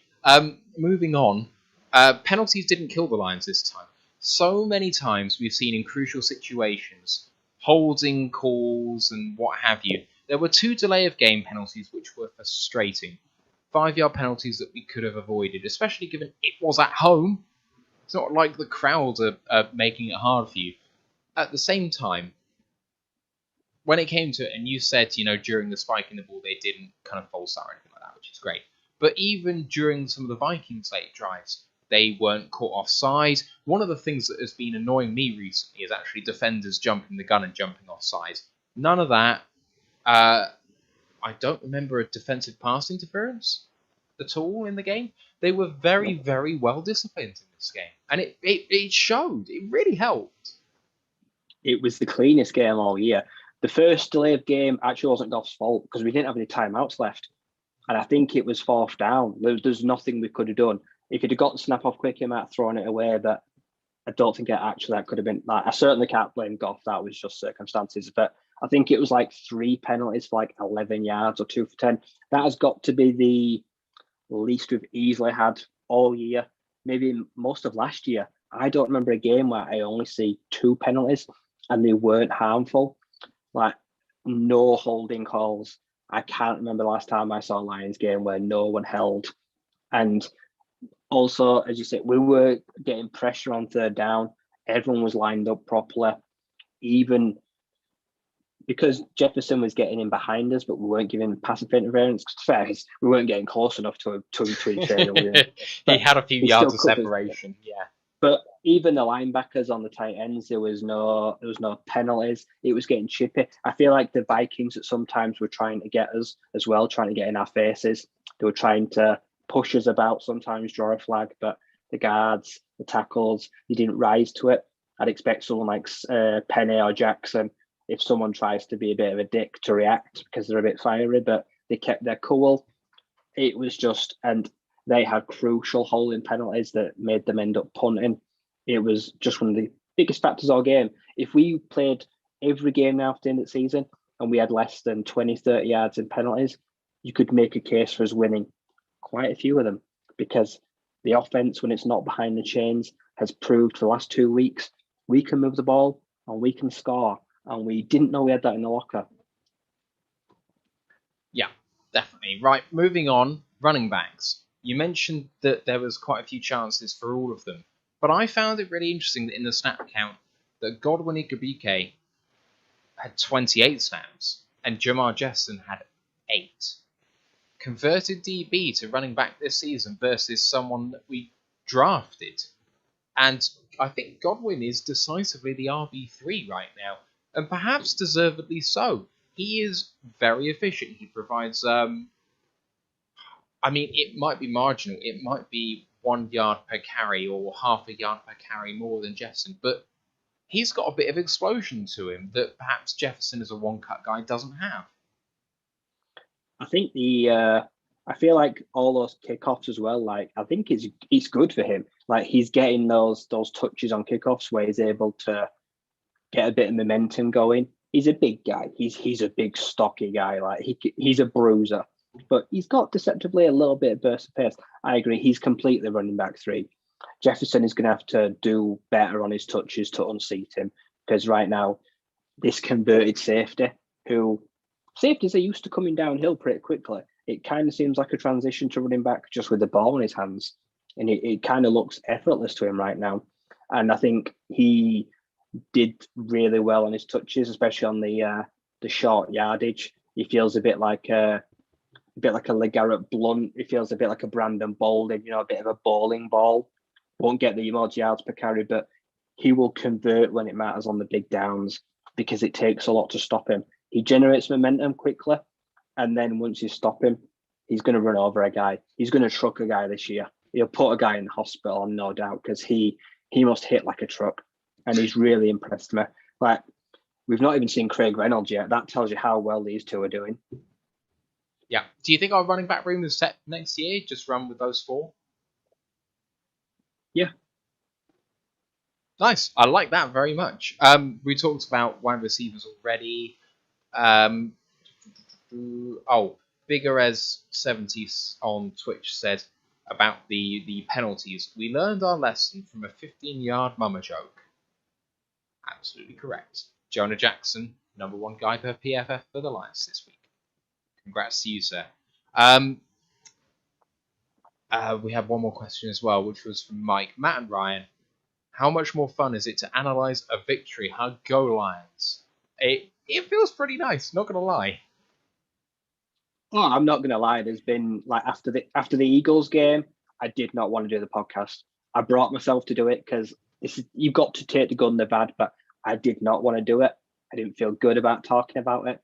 [SPEAKER 1] Moving on. Penalties didn't kill the Lions this time. So many times we've seen in crucial situations, holding calls and what have you. There were 2 delay of game penalties which were frustrating. 5-yard penalties that we could have avoided, especially given it was at home. It's not like the crowd are making it hard for you. At the same time, when it came to it, and you said, during the spike in the ball, they didn't kind of false start or anything like that, which is great. But even during some of the Vikings late drives, they weren't caught offside. One of the things that has been annoying me recently is actually defenders jumping the gun and jumping offside. None of that. I don't remember a defensive pass interference at all in the game. They were very, very well disciplined in this game. And it showed. It really helped.
[SPEAKER 2] It was the cleanest game all year. The first delay of game actually wasn't Goff's fault because we didn't have any timeouts left. And I think it was 4th down. There's nothing we could have done. If he'd have got the snap off quick, he might have thrown it away. But I don't think that could have been. Like, I certainly can't blame Goff. That was just circumstances. But I think it was like 3 penalties for like 11 yards or 2 for 10. That has got to be the least we've easily had all year. Maybe most of last year. I don't remember a game where I only see 2 penalties and they weren't harmful. Like, no holding calls. I can't remember the last time I saw a Lions game where no one held. And also, as you said, we were getting pressure on 3rd down. Everyone was lined up properly. Even because Jefferson was getting in behind us, but we weren't giving passive interference. Fair, we weren't getting close enough to him.
[SPEAKER 1] He had a few yards of separation. Yeah.
[SPEAKER 2] But even the linebackers on the tight ends, there was no penalties. It was getting chippy. I feel like the Vikings at sometimes were trying to get us as well, trying to get in our faces. They were trying to push us about, sometimes draw a flag, but the guards, the tackles, they didn't rise to it. I'd expect someone like Penny or Jackson, if someone tries to be a bit of a dick, to react because they're a bit fiery, but they kept their cool. It was just, and they had crucial holding penalties that made them end up punting. It was just one of the biggest factors all game. If we played every game now after the end of the season and we had less than 20, 30 yards in penalties, you could make a case for us winning quite a few of them because the offense, when it's not behind the chains, has proved for the last 2 weeks we can move the ball and we can score. And we didn't know we had that in the locker.
[SPEAKER 1] Yeah, definitely. Right, moving on, running backs. You mentioned that there was quite a few chances for all of them, but I found it really interesting that in the snap count that Godwin Igabike had 28 snaps and Jamar Jefferson had 8. Converted DB to running back this season versus someone that we drafted. And I think Godwin is decisively the RB3 right now, and perhaps deservedly so. He is very efficient. He provides it might be marginal. It might be 1 yard per carry or half a yard per carry more than Jefferson, but he's got a bit of explosion to him that perhaps Jefferson as a one-cut guy doesn't have.
[SPEAKER 2] I think I feel like all those kickoffs as well, like, I think it's good for him. Like, he's getting those touches on kickoffs where he's able to get a bit of momentum going. He's a big guy. He's a big stocky guy. Like, he's a bruiser. But he's got deceptively a little bit of burst of pace. I agree. He's completely running back 3. Jefferson is going to have to do better on his touches to unseat him because right now, this converted safety, who safeties are used to coming downhill pretty quickly. It kind of seems like a transition to running back just with the ball in his hands. And it kind of looks effortless to him right now. And I think he did really well on his touches, especially on the short yardage. He feels a bit like a LeGarrette Blount. He feels a bit like a Brandon Bolden, a bit of a bowling ball. Won't get the most yards per carry, but he will convert when it matters on the big downs because it takes a lot to stop him. He generates momentum quickly, and then once you stop him, he's going to run over a guy. He's going to truck a guy this year. He'll put a guy in the hospital, no doubt, because he he must hit like a truck, and he's really impressed me. Like, we've not even seen Craig Reynolds yet. That tells you how well these two are doing.
[SPEAKER 1] Yeah. Do you think our running back room is set next year? Just run with those 4?
[SPEAKER 2] Yeah.
[SPEAKER 1] Nice. I like that very much. We talked about wide receivers already. Biggerez70 on Twitch said about the penalties. We learned our lesson from a 15-yard mama joke. Absolutely correct. Jonah Jackson, #1 guy per PFF for the Lions this week. Congrats to you, sir. We have one more question as well, which was from Mike, Matt, and Ryan. How much more fun is it to analyze a victory? Go Lions! It feels pretty nice, not gonna lie.
[SPEAKER 2] Oh, I'm not gonna lie. There's been like after the Eagles game, I did not want to do the podcast. I brought myself to do it because you've got to take the good and the bad, but I did not want to do it. I didn't feel good about talking about it.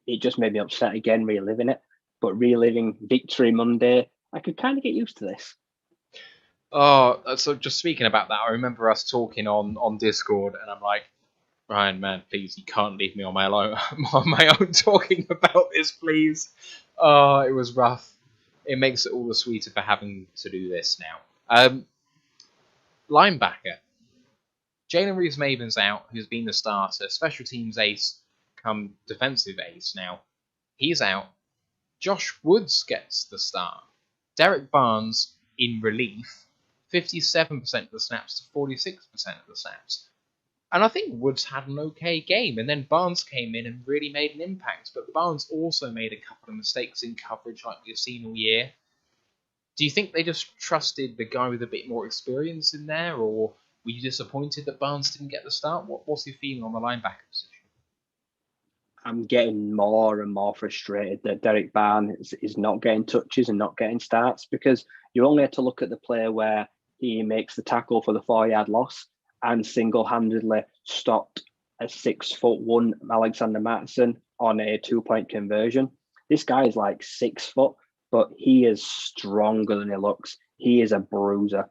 [SPEAKER 2] It just made me upset again, reliving it. But reliving Victory Monday, I could kind of get used to this.
[SPEAKER 1] Oh, so just speaking about that, I remember us talking on Discord, and I'm like, Ryan, man, please, you can't leave me on my own talking about this, please. Oh, it was rough. It makes it all the sweeter for having to do this now. Linebacker. Jalen Reeves-Maven's out, who's been the starter. Special teams ace, come defensive ace now. He's out. Josh Woods gets the start. Derek Barnes in relief. 57% of the snaps to 46% of the snaps. And I think Woods had an okay game, and then Barnes came in and really made an impact. But Barnes also made a couple of mistakes in coverage like we've seen all year. Do you think they just trusted the guy with a bit more experience in there, or were you disappointed that Barnes didn't get the start? What's your feeling on the linebacker position?
[SPEAKER 2] I'm getting more and more frustrated that Derek Barnes is not getting touches and not getting starts, because you only have to look at the play where he makes the tackle for the 4-yard loss and single-handedly stopped a 6'1" Alexander Mattison on a 2-point conversion. This guy is like 6 foot, but he is stronger than he looks. He is a bruiser.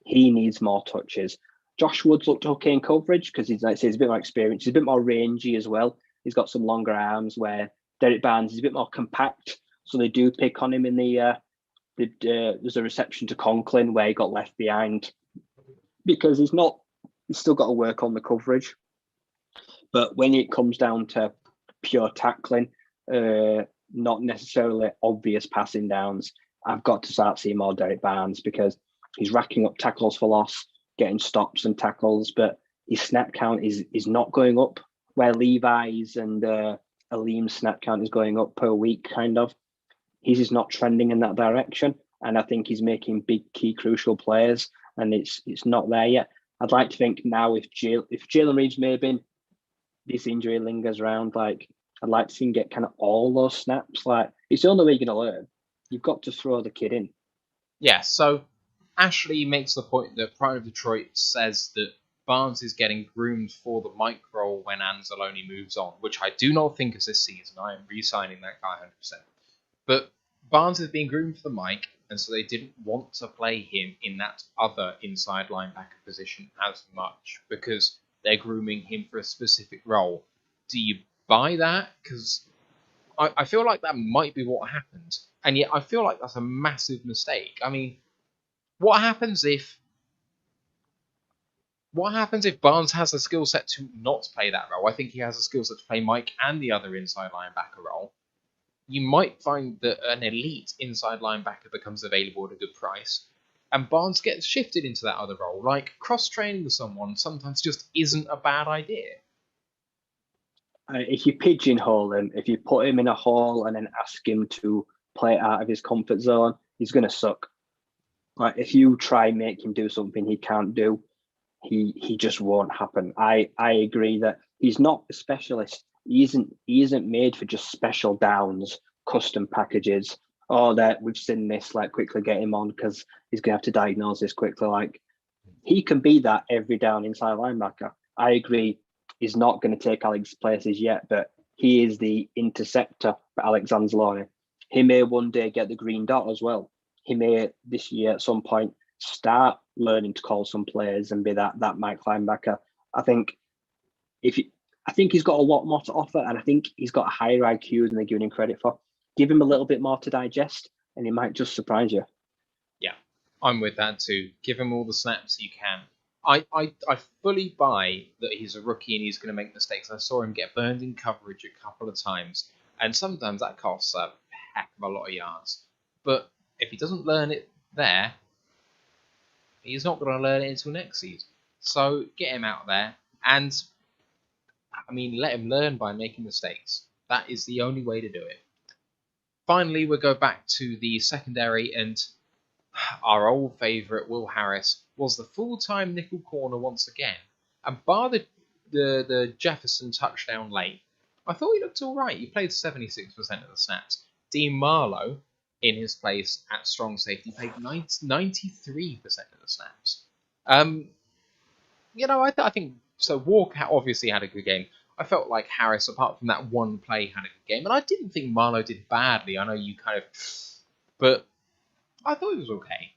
[SPEAKER 2] He needs more touches. Josh Woods looked okay in coverage because he's a bit more experienced. He's a bit more rangy as well. He's got some longer arms, where Derek Barnes is a bit more compact. So they do pick on him in there's a reception to Conklin where he got left behind because he's still got to work on the coverage. But when it comes down to pure tackling, not necessarily obvious passing downs, I've got to start seeing more Derek Barnes because he's racking up tackles for loss, getting stops and tackles, but his snap count is not going up, where Levi's and Aleem's snap count is going up per week, kind of. He's just not trending in that direction, and I think he's making big, key, crucial plays, and it's not there yet. I'd like to think now if Jalen Reeves maybe this injury lingers around, like I'd like to see him get kind of all those snaps. Like it's the only way you're going to learn. You've got to throw the kid in.
[SPEAKER 1] Yeah, so Ashley makes the point that Pride of Detroit says that Barnes is getting groomed for the Mike role when Anzalone moves on, which I do not think is this season. I am re-signing that guy 100%. But Barnes is being groomed for the Mike, and so they didn't want to play him in that other inside linebacker position as much because they're grooming him for a specific role. Do you buy that? Because I feel like that might be what happened, and yet I feel like that's a massive mistake. I mean, what happens if Barnes has a skill set to not play that role? I think he has a skill set to play Mike and the other inside linebacker role. You might find that an elite inside linebacker becomes available at a good price, and Barnes gets shifted into that other role. Like, cross-training with someone sometimes just isn't a bad idea.
[SPEAKER 2] If you pigeonhole him, if you put him in a hole and then ask him to play out of his comfort zone, he's going to suck. Like, if you try and make him do something he can't do, he just won't happen. I agree that he's not a specialist. He isn't made for just special downs, custom packages. Oh, that we've seen this. Like, quickly get him on because he's gonna have to diagnose this quickly. Like, he can be that every down inside linebacker. I agree. He's not going to take Alex's places yet, but he is the interceptor for Alex Anzalone. He may one day get the green dot as well. He may this year at some point start learning to call some plays and be that Mike linebacker. I think he's got a lot more to offer, and I think he's got a higher IQ than they're giving him credit for. Give him a little bit more to digest, and he might just surprise you.
[SPEAKER 1] Yeah, I'm with that too. Give him all the snaps you can. I fully buy that he's a rookie and he's going to make mistakes. I saw him get burned in coverage a couple of times, and sometimes that costs a heck of a lot of yards. But if he doesn't learn it there, he's not going to learn it until next season. So get him out there, and I mean, let him learn by making mistakes. That is the only way to do it. Finally, we'll go back to the secondary, and our old favourite, Will Harris, was the full-time nickel corner once again. And bar the Jefferson touchdown late, I thought he looked all right. He played 76% of the snaps. Dean Marlowe, in his place at strong safety, played 93% of the snaps. I think so. Walker obviously had a good game. I felt like Harris, apart from that one play, had a good game, and I didn't think Marlowe did badly. I know you but I thought he was okay.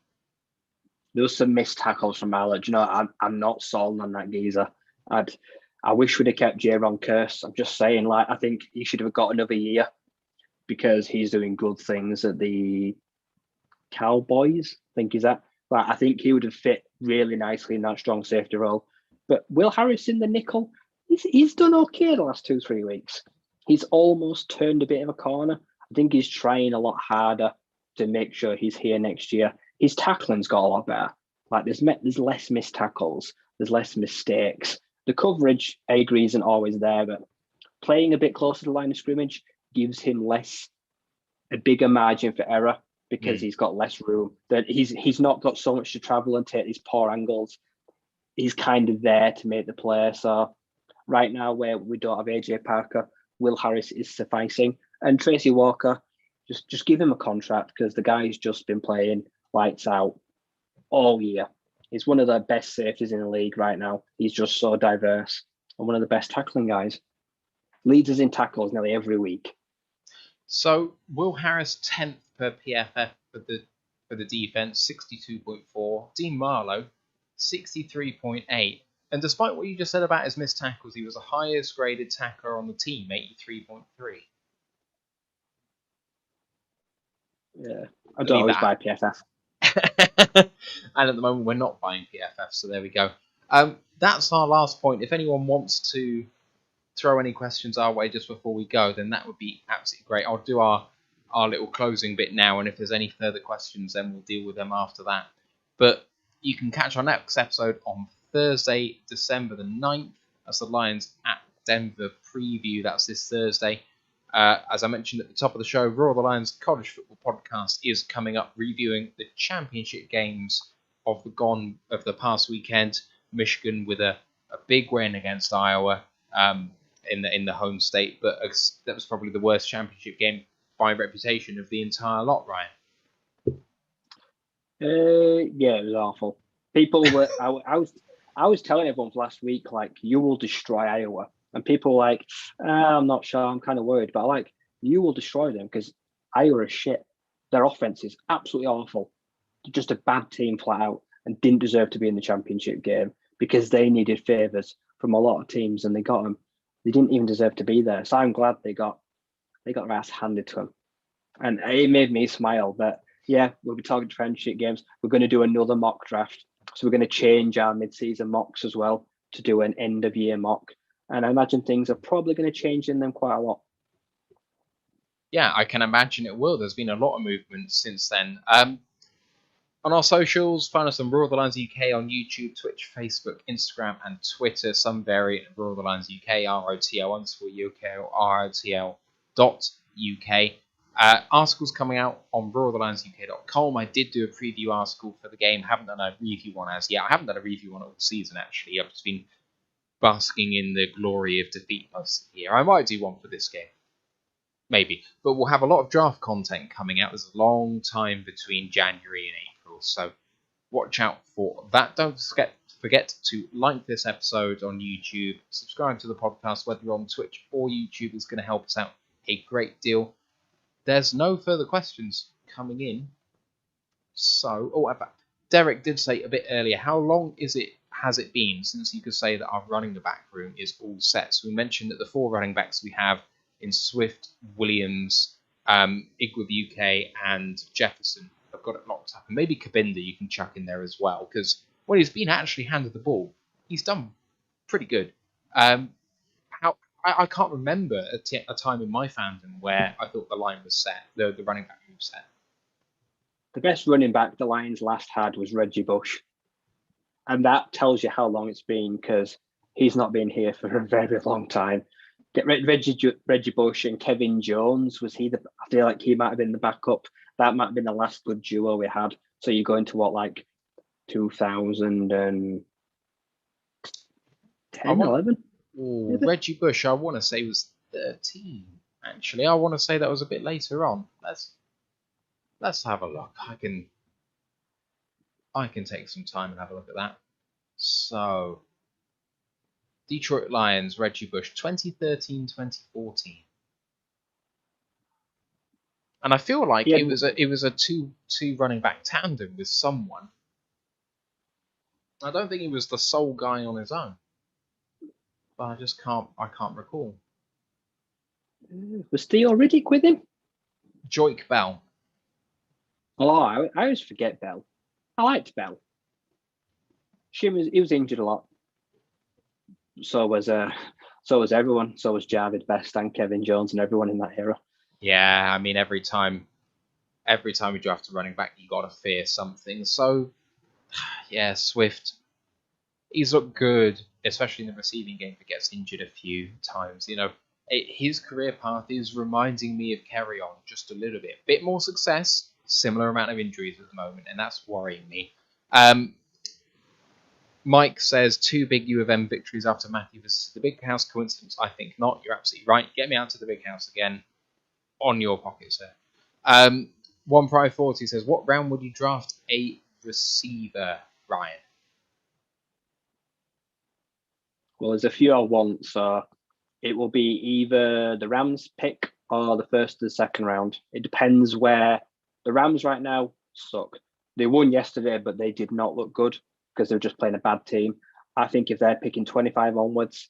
[SPEAKER 2] There was some missed tackles from Marlowe. I'm not sold on that geezer. I wish we'd have kept Jaron Kearse. I'm just saying, I think he should have got another year because he's doing good things at the Cowboys. I think he's at. I think he would have fit really nicely in that strong safety role. But Will Harris in the nickel, he's done okay the last 2-3 weeks. He's almost turned a bit of a corner. I think he's trying a lot harder to make sure he's here next year. His tackling's got a lot better. There's less missed tackles. There's less mistakes. The coverage, I agree, isn't always there, but playing a bit closer to the line of scrimmage gives him a bigger margin for error because he's got less room. That he's not got so much to travel and take these poor angles. He's kind of there to make the play. So right now, where we don't have AJ Parker, Will Harris is sufficing, and Tracy Walker, just give him a contract because the guy's just been playing lights out all year. He's one of the best safeties in the league right now. He's just so diverse and one of the best tackling guys. Leads us in tackles nearly every week.
[SPEAKER 1] So Will Harris 10th per PFF for the defense, 62.4. Dean Marlowe, 63.8. And despite what you just said about his missed tackles, he was the highest graded tackler on the team, 83.3.
[SPEAKER 2] Yeah, I don't always buy PFF.
[SPEAKER 1] And at the moment, we're not buying PFF, so there we go. That's our last point. If anyone wants to throw any questions our way just before we go, then that would be absolutely great. I'll do our little closing bit now, and if there's any further questions, then we'll deal with them after that. But you can catch our next episode on Thursday, December the 9th. That's the Lions at Denver preview. That's this Thursday. As I mentioned at the top of the show, Raw the Lions College Football Podcast is coming up, reviewing the championship games of the past weekend. Michigan with a big win against Iowa in the home state, but that was probably the worst championship game by reputation of the entire lot, Ryan.
[SPEAKER 2] Yeah, it was awful. People were. I was telling everyone last week, you will destroy Iowa. And people were like, I'm not sure, I'm kind of worried. But you will destroy them because Iowa is shit. Their offense is absolutely awful. They're just a bad team flat out and didn't deserve to be in the championship game because they needed favours from a lot of teams and they got them. They didn't even deserve to be there. So I'm glad they got their ass handed to them. And it made me smile that, yeah, we'll be talking championship games. We're going to do another mock draft. So we're going to change our mid-season mocks as well to do an end-of-year mock. And I imagine things are probably going to change in them quite a lot.
[SPEAKER 1] Yeah, I can imagine it will. There's been a lot of movement since then. On our socials, find us on Raw the Lions UK on YouTube, Twitch, Facebook, Instagram, and Twitter. Some variant of Raw the Lions UK, ROTL_UK or ROTL.UK. Articles coming out on rawthelionsuk.com. I did do a preview article for the game. Haven't done a review one as yet. I haven't done a review on it all season, actually. I've just been basking in the glory of defeat most of the year. I might do one for this game. Maybe. But we'll have a lot of draft content coming out. There's a long time between January and April, so watch out for that. Don't forget to like this episode on YouTube. Subscribe to the podcast, whether you're on Twitch or YouTube. Is going to help us out a great deal. There's no further questions coming in. So, Derek did say a bit earlier, how long has it been since you could say that our running back room is all set? So we mentioned that the 4 running backs we have in Swift, Williams, Igwebuike, and Jefferson have got it locked up. And maybe Kabinda you can chuck in there as well, because when he's been actually handed the ball, he's done pretty good. I can't remember a time in my fandom where I thought the line was set, the running back room set.
[SPEAKER 2] The best running back the Lions last had was Reggie Bush. And that tells you how long it's been, because he's not been here for a very long time. Reggie Bush and Kevin Jones, I feel like he might have been the backup. That might have been the last good duo we had. So you go into what, like 2010, 11?
[SPEAKER 1] Ooh, Reggie Bush, I want to say was 13. Actually, I want to say that was a bit later on. Let's have a look. I can take some time and have a look at that. So, Detroit Lions, Reggie Bush, 2013, 2014. And I feel like it was a two running back tandem with someone. I don't think he was the sole guy on his own. But I can't recall.
[SPEAKER 2] Was Theo Riddick with him?
[SPEAKER 1] Joik Bell.
[SPEAKER 2] Oh, I always forget Bell. I liked Bell. He was injured a lot. So was everyone. So was Javid Best and Kevin Jones and everyone in that era.
[SPEAKER 1] Yeah, I mean every time we draft a running back, you got to fear something. So yeah, Swift. He's looked good, especially in the receiving game, but gets injured a few times. His career path is reminding me of Kerryon just a little bit. Bit more success, similar amount of injuries at the moment, and that's worrying me. Mike says 2 big U of M victories after Matthew versus the Big House. Coincidence? I think not. You're absolutely right. Get me out to the Big House again. On your pocket, sir. One Pride 40 says, what round would you draft a receiver, Ryan?
[SPEAKER 2] Well, there's a few I want, so it will be either the Rams pick or the first or the second round. It depends where. The Rams right now suck. They won yesterday, but they did not look good because they were just playing a bad team. I think if they're picking 25 onwards,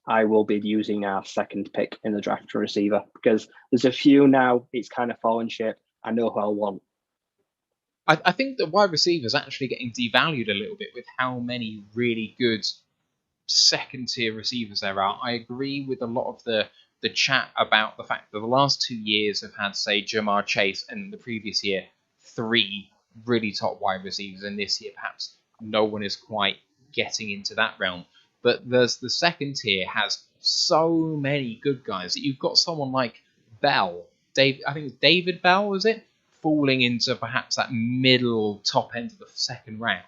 [SPEAKER 2] I will be using our second pick in the draft for receiver, because there's a few now, it's kind of fallen shape. I know who I want.
[SPEAKER 1] I think that wide receivers actually getting devalued a little bit with how many really good second-tier receivers there are. I agree with a lot of the chat about the fact that the last 2 years have had, say, Jamar Chase, and the previous year, 3 really top wide receivers, and this year perhaps no one is quite getting into that realm. But there's the second tier has so many good guys that you've got someone like Bell, I think it's David Bell, was it? Falling into perhaps that middle top end of the second round.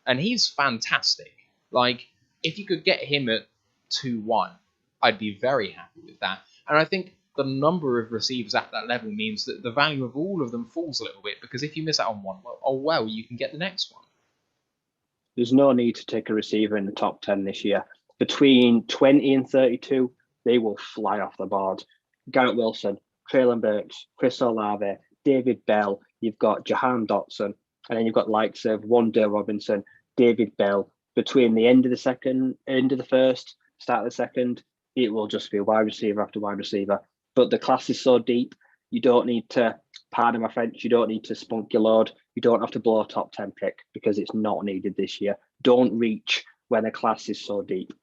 [SPEAKER 1] And he's fantastic. Like, if you could get him at 2-1, I'd be very happy with that. And I think the number of receivers at that level means that the value of all of them falls a little bit, because if you miss out on one, well, you can get the next one.
[SPEAKER 2] There's no need to take a receiver in the top 10 this year. Between 20 and 32, they will fly off the board. Garrett Wilson, Traylon Burks, Chris Olave, David Bell, you've got Jahan Dotson, and then you've got likes of Wandale Robinson, David Bell. Between the end of the first, start of the second, it will just be wide receiver after wide receiver. But the class is so deep, you don't need to, pardon my French, you don't need to spunk your load. You don't have to blow a top 10 pick, because it's not needed this year. Don't reach when the class is so deep.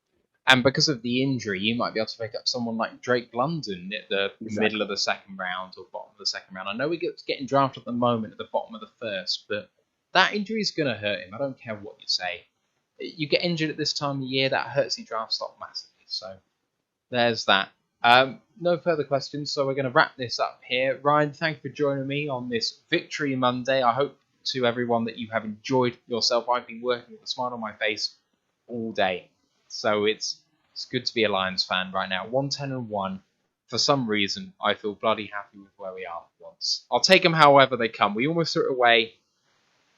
[SPEAKER 1] And because of the injury, you might be able to pick up someone like Drake London at the middle of the second round or bottom of the second round. I know we're getting drafted at the moment at the bottom of the first, but that injury is going to hurt him. I don't care what you say. You get injured at this time of year, that hurts your draft stock massively. So there's that. No further questions, so we're going to wrap this up here. Ryan, thank you for joining me on this Victory Monday. I hope to everyone that you have enjoyed yourself. I've been working with a smile on my face all day. So it's good to be a Lions fan right now. 1-10-1. For some reason, I feel bloody happy with where we are once. I'll take them however they come. We almost threw it away.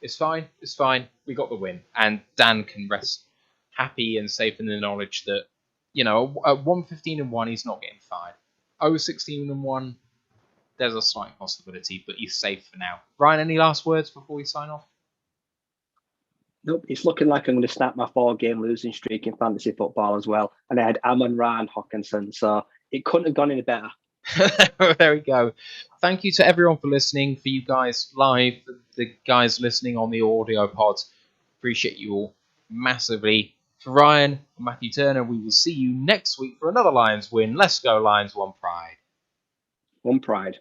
[SPEAKER 1] It's fine. It's fine. We got the win. And Dan can rest happy and safe in the knowledge that, at 1-15-1, he's not getting fired. 0-16-1, there's a slight possibility, but he's safe for now. Ryan, any last words before we sign off?
[SPEAKER 2] Nope, it's looking like I'm going to snap my 4-game losing streak in fantasy football as well. And I had Amon Ra and Hawkinson, so it couldn't have gone any better.
[SPEAKER 1] There we go. Thank you to everyone for listening, for you guys live, the guys listening on the audio pods. Appreciate you all massively. For Ryan and Matthew Turner, we will see you next week for another Lions win. Let's go, Lions, one pride.
[SPEAKER 2] One pride.